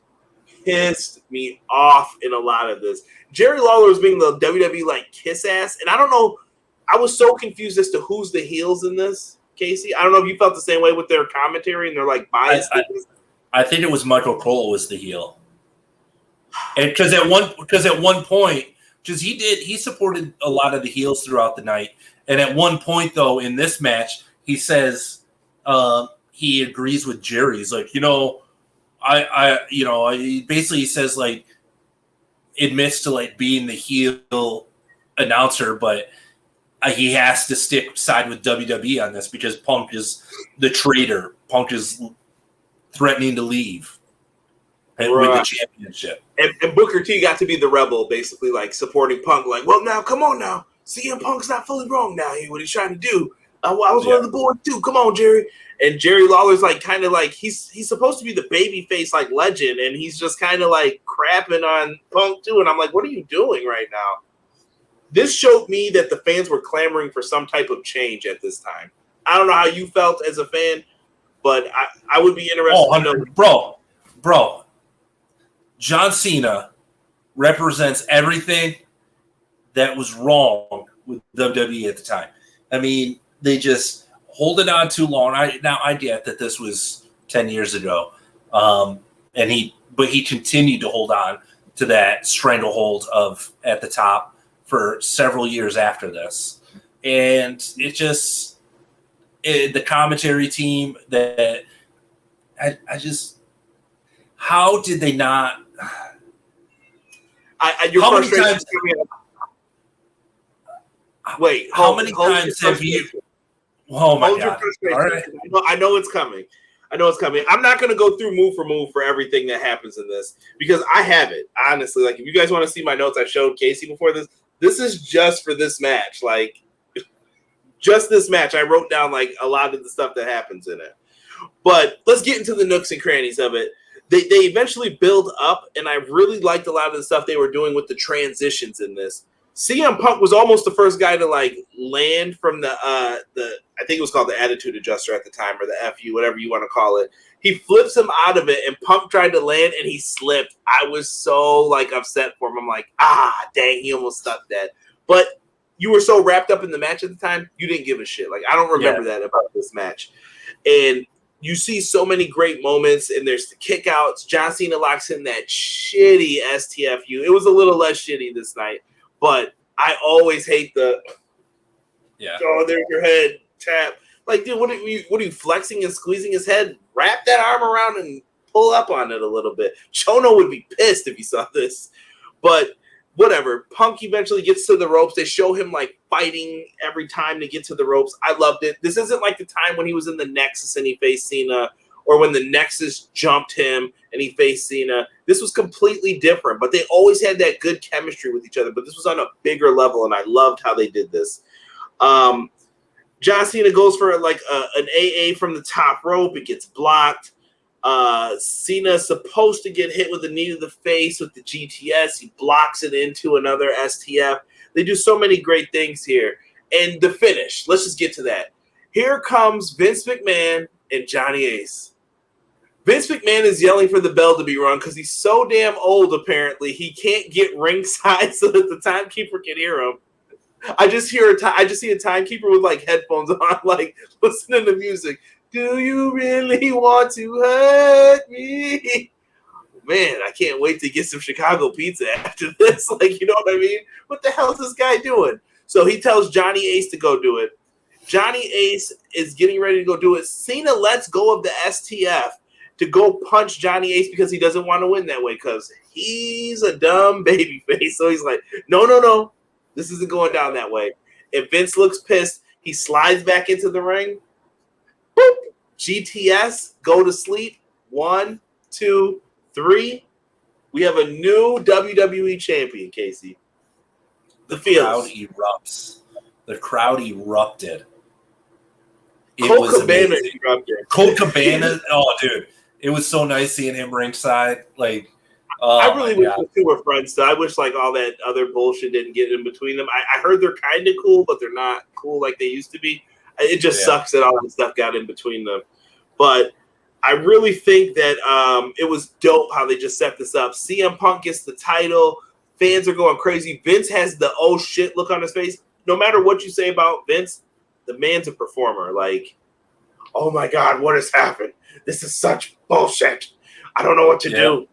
pissed me off in a lot of this. Jerry Lawler was being the WWE like kiss ass, and I don't know. I was so confused as to who's the heels in this, Casey. I don't know if you felt the same way with their commentary and their like bias. I think it was Michael Cole was the heel, and because at one point, because he supported a lot of the heels throughout the night, and at one point though in this match, he says he agrees with Jerry. He's like, he basically says like admits to like being the heel announcer, but he has to stick side with WWE on this because Punk is the traitor. Punk is threatening to leave with the championship. And Booker T got to be the rebel, basically like supporting Punk. Like, well, now, come on now. CM Punk's not fully wrong now here, what he's trying to do. I was one of the boys too. Come on, Jerry. And Jerry Lawler's like kind of like he's supposed to be the baby face like legend, and he's just kind of like crapping on Punk too. And I'm like, what are you doing right now? This showed me that the fans were clamoring for some type of change at this time. I don't know how you felt as a fan, but I would be interested to know. Bro, John Cena represents everything that was wrong with WWE at the time. I mean, they just hold it on too long. I get that this was 10 years ago, but he continued to hold on to that stranglehold of at the top for several years after this. And it just, the commentary team that how did they not? How many times? Wait, how many times have you? Oh my God! All right. I know it's coming. I'm not going to go through move for move for everything that happens in this because I have it. Honestly, like if you guys want to see my notes, I showed Casey before this. This is just for this match. Like just this match. I wrote down like a lot of the stuff that happens in it. But let's get into the nooks and crannies of it. They eventually build up, and I really liked a lot of the stuff they were doing with the transitions in this. CM Punk was almost the first guy to like land from the I think it was called the Attitude Adjuster at the time, or the FU, whatever you want to call it. He flips him out of it, and Punk tried to land, and he slipped. I was so like upset for him. I'm like, dang, he almost stuck that. But you were so wrapped up in the match at the time, you didn't give a shit. Like I don't remember that about this match. And you see so many great moments, and there's the kickouts. John Cena locks in that shitty STFU. It was a little less shitty this night, but I always hate the there's your head tap. Like, dude, what are you flexing and squeezing his head? Wrap that arm around and pull up on it a little bit. Chono would be pissed if he saw this. But whatever. Punk eventually gets to the ropes. They show him like fighting every time to get to the ropes. I loved it. This isn't like the time when he was in the Nexus and he faced Cena, or when the Nexus jumped him and he faced Cena. This was completely different, but they always had that good chemistry with each other. But this was on a bigger level, and I loved how they did this. John Cena goes for like an AA from the top rope. It gets blocked. Cena's supposed to get hit with a knee to the face with the GTS. He blocks it into another STF. They do so many great things here. And the finish, let's just get to that. Here comes Vince McMahon and Johnny Ace. Vince McMahon is yelling for the bell to be rung because he's so damn old, apparently. He can't get ringside so that the timekeeper can hear him. I just see a timekeeper with like headphones on, like listening to music. Do you really want to hurt me? Man, I can't wait to get some Chicago pizza after this. Like, you know what I mean? What the hell is this guy doing? So he tells Johnny Ace to go do it. Johnny Ace is getting ready to go do it. Cena lets go of the STF to go punch Johnny Ace because he doesn't want to win that way because he's a dumb babyface. So he's like, no. This isn't going down that way. If Vince looks pissed, he slides back into the ring. Boop. GTS, go to sleep. 1, 2, 3. We have a new WWE champion, Casey. The crowd erupts. The crowd erupted. Colt Cabana erupted. Colt Cabana, oh, dude. It was so nice seeing him ringside. Like, I really wish the two were friends. So I wish like all that other bullshit didn't get in between them. I heard they're kind of cool, but they're not cool like they used to be. It just sucks that all that stuff got in between them. But I really think that it was dope how they just set this up. CM Punk gets the title. Fans are going crazy. Vince has the oh shit look on his face. No matter what you say about Vince, the man's a performer. Like, oh my God, what has happened? This is such bullshit. I don't know what to do.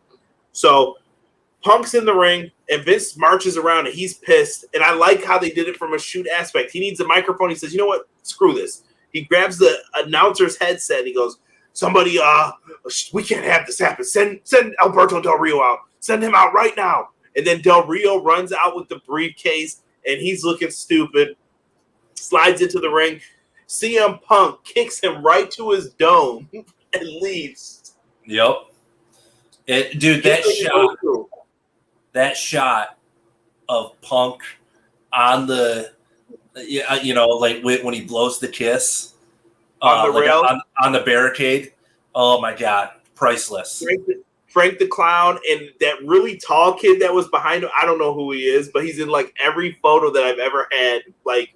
So Punk's in the ring, and Vince marches around, and he's pissed. And I like how they did it from a shoot aspect. He needs a microphone. He says, you know what? Screw this. He grabs the announcer's headset. And he goes, somebody, we can't have this happen. Send Alberto Del Rio out. Send him out right now. And then Del Rio runs out with the briefcase, and he's looking stupid. Slides into the ring. CM Punk kicks him right to his dome and leaves. Yep. Dude, that shot of Punk on the, like when he blows the kiss on the rail, on the barricade. Oh my God, priceless. Frank the Clown and that really tall kid that was behind him. I don't know who he is, but he's in like every photo that I've ever had. Like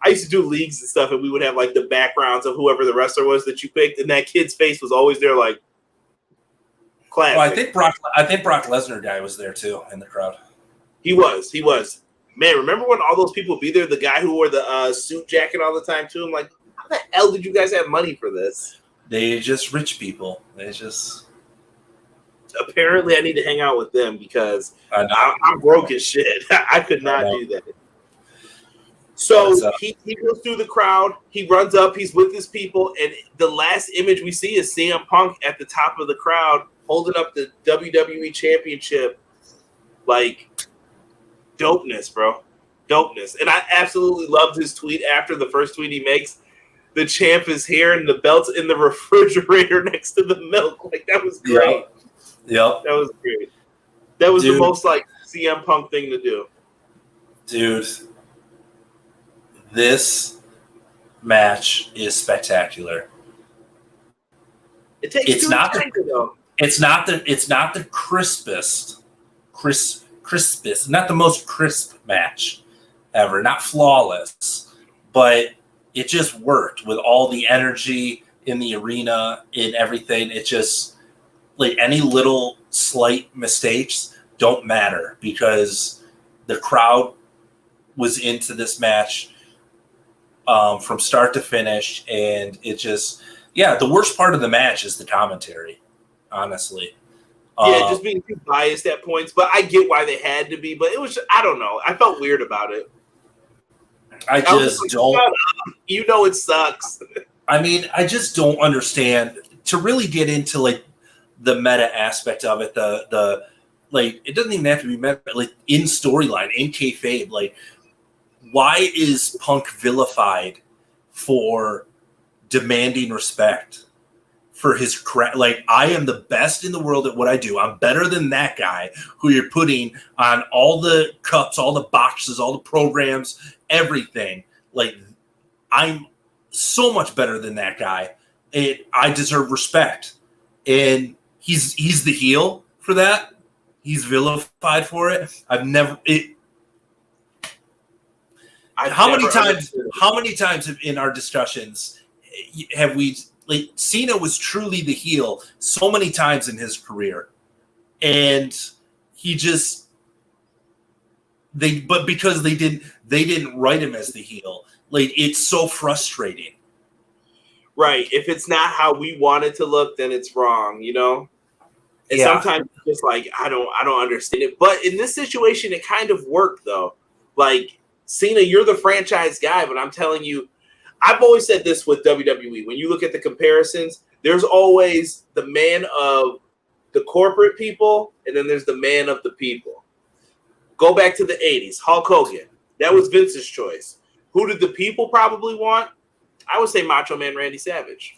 I used to do leagues and stuff, and we would have like the backgrounds of whoever the wrestler was that you picked, and that kid's face was always there, like. Classic. Well, I think Brock Lesnar guy was there too in the crowd. He was. Man, remember when all those people would be there? The guy who wore the suit jacket all the time too. I'm like, how the hell did you guys have money for this? They just rich people. They just. Apparently, I need to hang out with them because I'm broke as shit. I could not do that. So he goes through the crowd. He runs up. He's with his people, and the last image we see is CM Punk at the top of the crowd, holding up the WWE Championship. Like, dopeness, bro. Dopeness. And I absolutely loved his tweet after the first tweet he makes. The champ is here, and the belt's in the refrigerator next to the milk. Like, that was great. Yep. That was great. That was the most, like, CM Punk thing to do. Dude, this match is spectacular. It takes time, though. It's not the crispest, not the most crisp match ever, not flawless, but it just worked with all the energy in the arena and everything. It just, like, any little slight mistakes don't matter because the crowd was into this match from start to finish, and it just, the worst part of the match is the commentary. Honestly. Just being too biased at points, but I get why they had to be, but it was just, I don't know. I felt weird about it. I just don't. You know it sucks. I mean, I just don't understand. To really get into, like, the meta aspect of it, the like, it doesn't even have to be meta, but, like, in storyline, in kayfabe, like, why is Punk vilified for demanding respect? For his like, I am the best in the world at what I do. I'm better than that guy who you're putting on all the cups, all the boxes, all the programs, everything. Like, I'm so much better than that guy. I deserve respect. And he's the heel for that. He's vilified for it. How many times in our discussions have we, like, Cena was truly the heel so many times in his career, and he just but because they they didn't write him as the heel. Like, it's so frustrating. Right. If it's not how we want it to look, then it's wrong, you know? And sometimes it's just like, I don't understand it. But in this situation, it kind of worked, though. Like, Cena, you're the franchise guy, but I'm telling you, I've always said this with WWE. When you look at the comparisons, there's always the man of the corporate people, and then there's the man of the people. Go back to the 80s, Hulk Hogan. That was Vince's choice. Who did the people probably want? I would say Macho Man Randy Savage.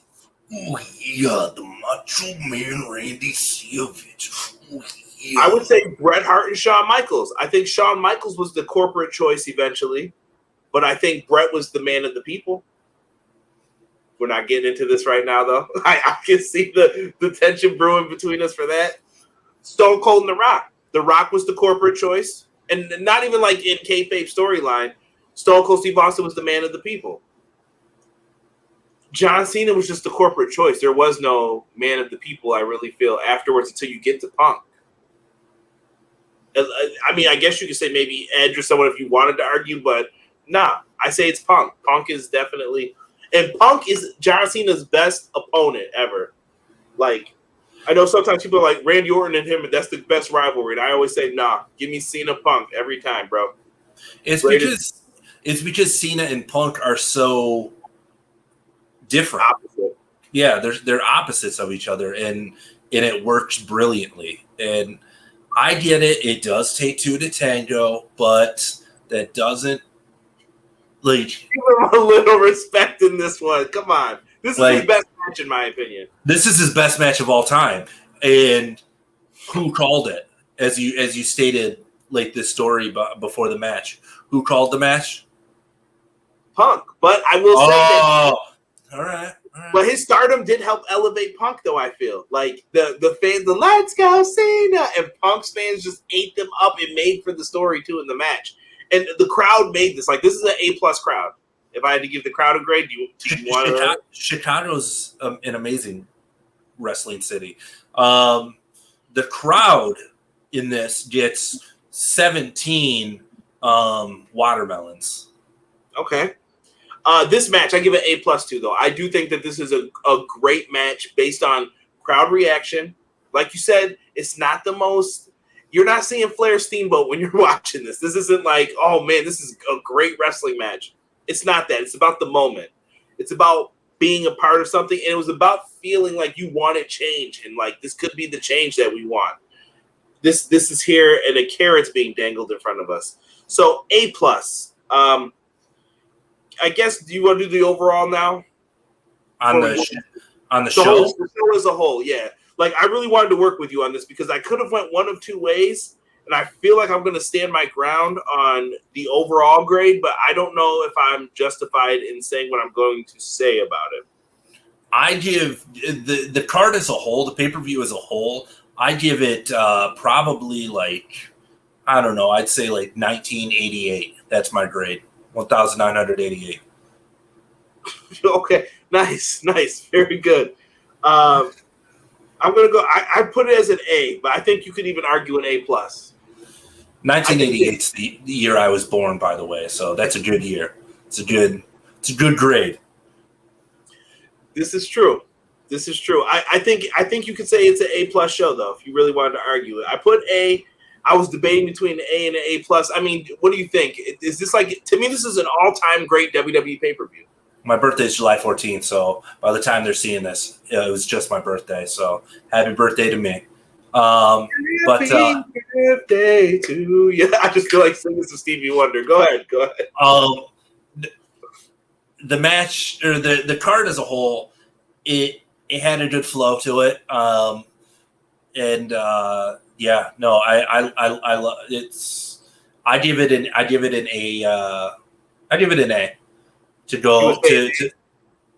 Oh, yeah, the Macho Man Randy Savage. Oh, yeah. I would say Bret Hart and Shawn Michaels. I think Shawn Michaels was the corporate choice eventually, but I think Bret was the man of the people. We're not getting into this right now, though. I can see the tension brewing between us for that. Stone Cold and The Rock. The Rock was the corporate choice. And not even like in kayfabe storyline, Stone Cold Steve Austin was the man of the people. John Cena was just the corporate choice. There was no man of the people, I really feel, afterwards until you get to Punk. I mean, I guess you could say maybe Edge or someone if you wanted to argue, but nah, I say it's Punk. Punk is definitely... And Punk is John Cena's best opponent ever. Like, I know sometimes people are like, Randy Orton and him, that's the best rivalry. And I always say, nah, give me Cena Punk every time, bro. It's because Cena and Punk are so different. Opposite. Yeah, they're opposites of each other, and it works brilliantly. And I get it. It does take two to tango, but that doesn't like give him a little respect in this one. Come on. This is his best match, in my opinion. This is his best match of all time. And who called it? As you stated, like this story before the match. Who called the match? Punk. But I will say that. All right. But his stardom did help elevate Punk, though, I feel. Like, the fans, the Let's Go Cena, and Punk's fans just ate them up. It made for the story, too, in the match. And the crowd made this. Like, this is an A-plus crowd. If I had to give the crowd a grade, do you want to? Chicago's an amazing wrestling city. The crowd in this gets 17 watermelons. Okay. This match, I give it A+ too, though. I do think that this is a great match based on crowd reaction. Like you said, it's not the most... You're not seeing Flair Steamboat when you're watching this. This isn't like, oh, man, this is a great wrestling match. It's not that. It's about the moment. It's about being a part of something, and it was about feeling like you wanted change, and like this could be the change that we want. This is here, and a carrot's being dangled in front of us. So A+. I guess, do you want to do the overall now? On the show? The show as a whole, yeah. Like, I really wanted to work with you on this because I could have went one of two ways, and I feel like I'm going to stand my ground on the overall grade, but I don't know if I'm justified in saying what I'm going to say about it. I give the card as a whole, the pay-per-view as a whole, I give it probably like, I don't know, I'd say like 1988. That's my grade, 1,988. Okay, nice, very good. I'm going to go, I put it as an A, but I think you could even argue an A+. 1988's the year I was born, by the way, so that's a good year. It's a good grade. This is true. I think you could say it's an A+ show, though, if you really wanted to argue it. I put A. I was debating between an A and an A+. I mean, what do you think? Is this like, to me, this is an all-time great WWE pay-per-view. My birthday is July 14th, so by the time they're seeing this, it was just my birthday. So happy birthday to me. Happy birthday to you. I just feel like singing some Stevie Wonder. Go ahead. The match, or the card as a whole, it had a good flow to it. I love it's. I give it an A. To go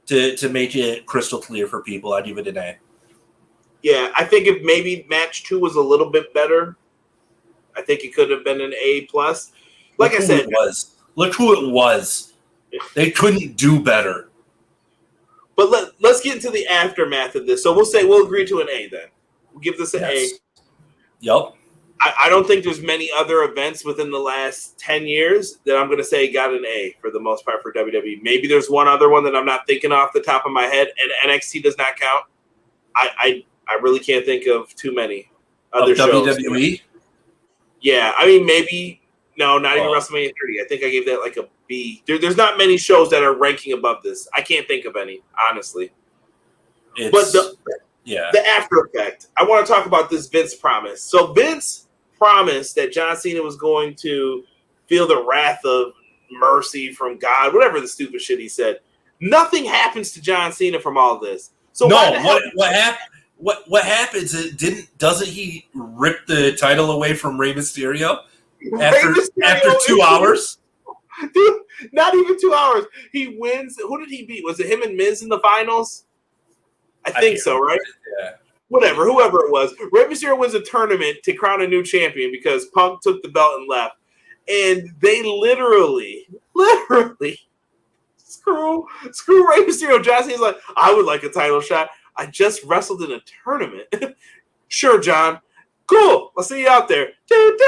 to make it crystal clear for people, I give it an A. Yeah, I think if maybe match 2 was a little bit better, I think it could have been an A+. Like I said, look who it was. They couldn't do better. But let's get into the aftermath of this. So we'll agree to an A then. We'll give this an A. Yep. I don't think there's many other events within the last 10 years that I'm going to say got an A for the most part for WWE. Maybe there's one other one that I'm not thinking off the top of my head, and NXT does not count. I really can't think of too many other shows. WWE? Yeah, I mean, maybe, no, not even WrestleMania 30. I think I gave that like a B. There's not many shows that are ranking above this. I can't think of any, honestly. But the after effect, I want to talk about this Vince promise. So Vince promised that John Cena was going to feel the wrath of mercy from God, whatever the stupid shit he said. Nothing happens to John Cena from all this. So what happens? Doesn't he rip the title away from Rey Mysterio after 2 hours? Dude, not even 2 hours. He wins. Who did he beat? Was it him and Miz in the finals? I think so, right? Yeah. Whatever, whoever it was. Rey Mysterio wins a tournament to crown a new champion because Punk took the belt and left. And they literally screw Rey Mysterio. John Cena's like, I would like a title shot. I just wrestled in a tournament. Sure, John. Cool. I'll see you out there. Dude,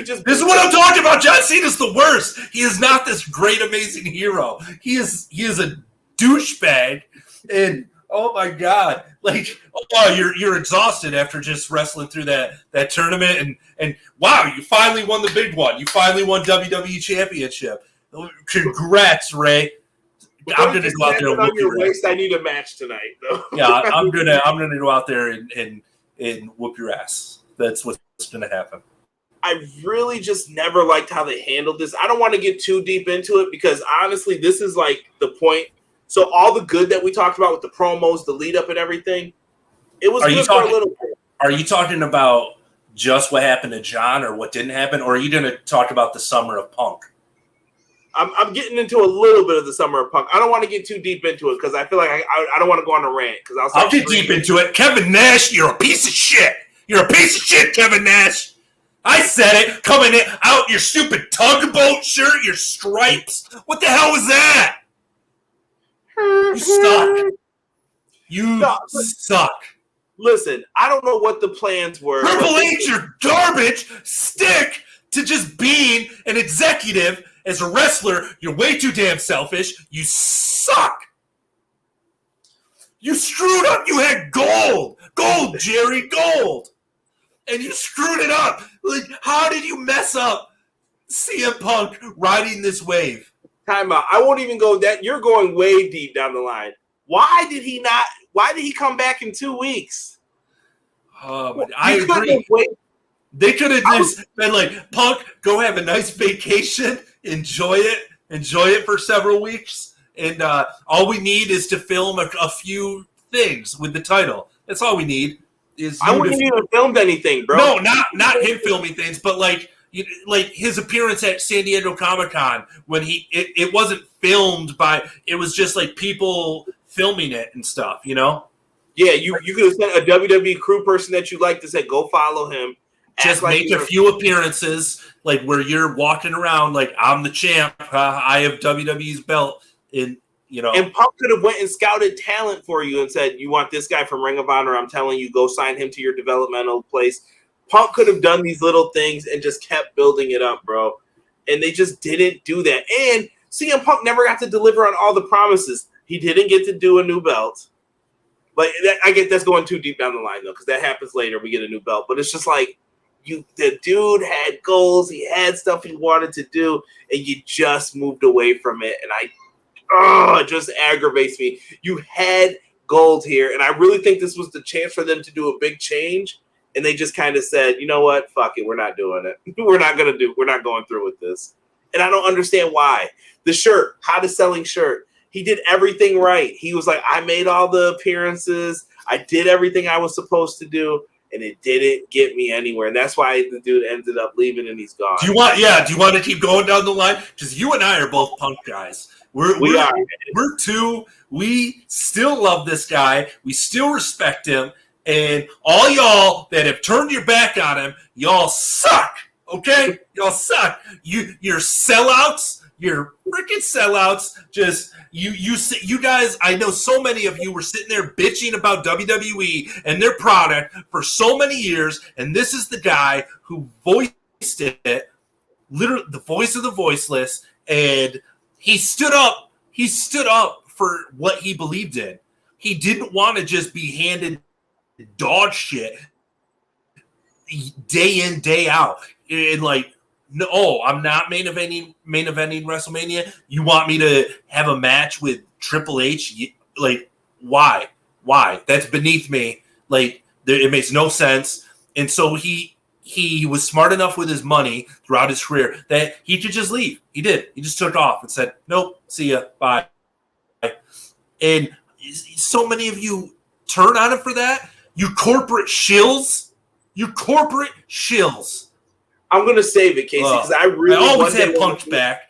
this is what I'm talking about. John Cena's the worst. He is not this great, amazing hero. He is a douchebag. And oh my God. Like, you're exhausted after just wrestling through that tournament, and wow, you finally won the big one. You finally won WWE Championship. Congrats, Ray. I'm gonna go out there and whoop your waist. I need a match tonight, though. Yeah, I'm gonna go out there and whoop your ass. That's what's gonna happen. I really just never liked how they handled this. I don't want to get too deep into it because honestly, this is like the point. So all the good that we talked about with the promos, the lead up and everything, it was good for a little bit. Are you talking about just what happened to John or what didn't happen? Or are you going to talk about the summer of Punk? I'm getting into a little bit of the summer of Punk. I don't want to get too deep into it because I feel like I don't want to go on a rant. I'll get deep into it. Kevin Nash, you're a piece of shit. You're a piece of shit, Kevin Nash. I said it. Coming out your stupid tugboat shirt, your stripes. What the hell was that? You suck. You suck. Listen, I don't know what the plans were. Triple H, you're garbage. Stick to just being an executive. As a wrestler, you're way too damn selfish. You suck. You screwed up. You had gold. Gold, Jerry, gold. And you screwed it up. Like, how did you mess up CM Punk riding this wave? Time out. I won't even go that. You're going way deep down the line. Why did he come back in 2 weeks? I agree. They could have just been like, Punk, go have a nice vacation. Enjoy it for several weeks. And all we need is to film a few things with the title. That's all we need. I wouldn't even filmed anything, bro. No, not him filming things, but like his appearance at San Diego Comic-Con when it wasn't filmed it was just like people filming it and stuff, you know? Yeah, you could have sent a WWE crew person that you like to say, go follow him. Just make a few appearances, like where you're walking around like, I'm the champ. I have WWE's belt. And Punk could have went and scouted talent for you and said, you want this guy from Ring of Honor? I'm telling you, go sign him to your developmental place. Punk could have done these little things and just kept building it up, bro. And they just didn't do that. And CM Punk never got to deliver on all the promises. He didn't get to do a new belt. I get that's going too deep down the line, though, because that happens later. We get a new belt. But it's just like, the dude had goals. He had stuff he wanted to do, and you just moved away from it. And it just aggravates me. You had gold here, and I really think this was the chance for them to do a big change. And they just kind of said, you know what? Fuck it. We're not doing it. We're not going through with this. And I don't understand why. The shirt, hottest-selling shirt. He did everything right. He was like, I made all the appearances. I did everything I was supposed to do, and it didn't get me anywhere. And that's why the dude ended up leaving and he's gone. Do you want to keep going down the line? Because you and I are both Punk guys. We are. We're two. We still love this guy. We still respect him. And all y'all that have turned your back on him, y'all suck. Okay? Y'all suck. You're sellouts. You're freaking sellouts. Just you guys. I know so many of you were sitting there bitching about WWE and their product for so many years, and this is the guy who voiced it, literally the voice of the voiceless, and he stood up. He stood up for what he believed in. He didn't want to just be handed dog shit day in, day out. And like, no, I'm not main eventing WrestleMania. You want me to have a match with Triple H? Like, why? That's beneath me. Like, it makes no sense. And so he was smart enough with his money throughout his career that he could just leave. He did. He just took off and said, nope, see ya, bye. And so many of you turn on him for that. You corporate shills. I'm going to save it, Casey, because I always had Punk's back.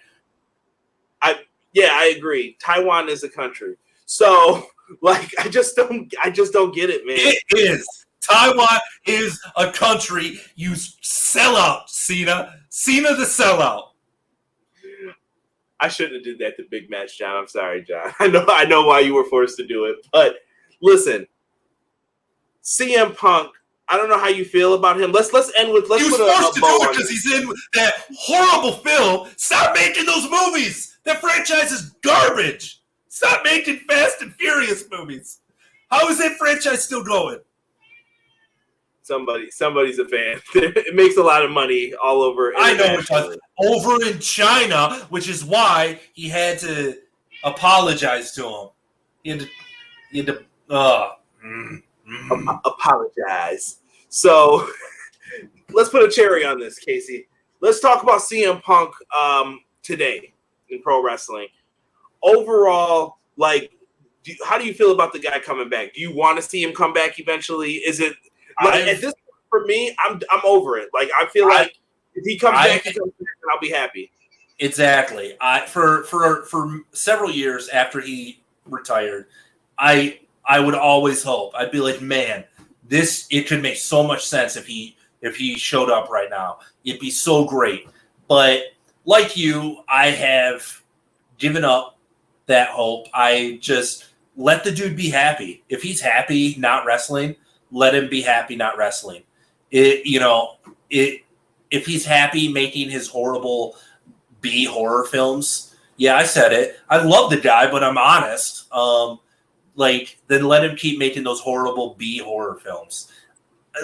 I agree. Taiwan is a country. So, like, I just don't get it, man. It is. Taiwan is a country. You sell out, Cena. Cena the sellout. I shouldn't have did that to Big Match, John. I'm sorry, John. I know why you were forced to do it. But listen, CM Punk, I don't know how you feel about him. Let's end with he was forced to do it because he's in that horrible film. Stop making those movies. That franchise is garbage. Stop making Fast and Furious movies. How is that franchise still going? Somebody's a fan. It makes a lot of money all over. I know it does. Over in China, which is why he had to apologize to him. He had to apologize. So let's put a cherry on this, Casey. Let's talk about CM Punk today in pro wrestling. Overall, like, how do you feel about the guy coming back? Do you want to see him come back eventually? Is it like at this point, for me, I'm over it. Like, I feel like if he comes back, and I'll be happy. Exactly. For several years after he retired, I would always hope. I'd be like, man, it could make so much sense if he showed up right now. It'd be so great. But like you, I have given up that hope. I just let the dude be happy. If he's happy not wrestling, let him be happy not wrestling. If he's happy making his horrible B horror films, yeah, I said it. I love the guy, but I'm honest. Then let him keep making those horrible B horror films.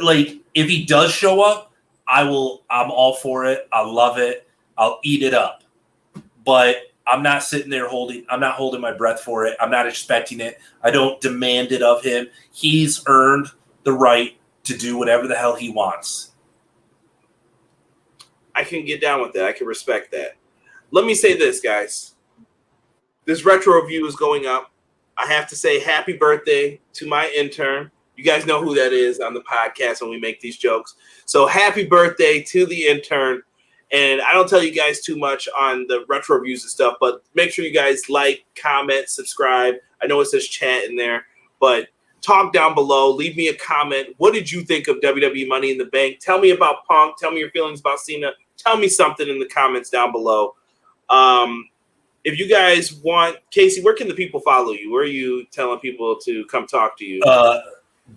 Like, if he does show up, I'm all for it. I love it. I'll eat it up. But I'm not sitting there I'm not holding my breath for it. I'm not expecting it. I don't demand it of him. He's earned the right to do whatever the hell he wants. I can get down with that. I can respect that. Let me say this, guys. This retro review is going up. I have to say happy birthday to my intern. You guys know who that is on the podcast when we make these jokes. So happy birthday to the intern. And I don't tell you guys too much on the retro reviews and stuff, but make sure you guys like, comment, subscribe. I know it says chat in there, but talk down below. Leave me a comment. What did you think of WWE Money in the Bank? Tell me about Punk. Tell me your feelings about Cena. Tell me something in the comments down below. If you guys want, Casey, where can the people follow you? Where are you telling people to come talk to you?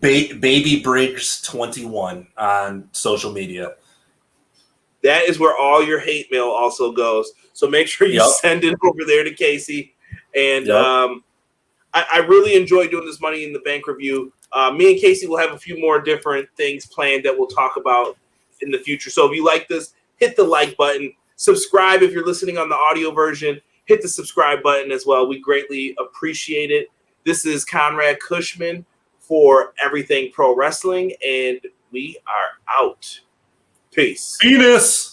Baby Briggs 21 on social media. That is where all your hate mail also goes. So make sure you send it over there to Casey. And I really enjoy doing this Money in the Bank review. Me and Casey will have a few more different things planned that we'll talk about in the future. So if you like this, hit the like button. Subscribe if you're listening on the audio version. Hit the subscribe button as well. We greatly appreciate it. This is Conrad Cushman for Everything Pro Wrestling, and we are out. Peace. Penis.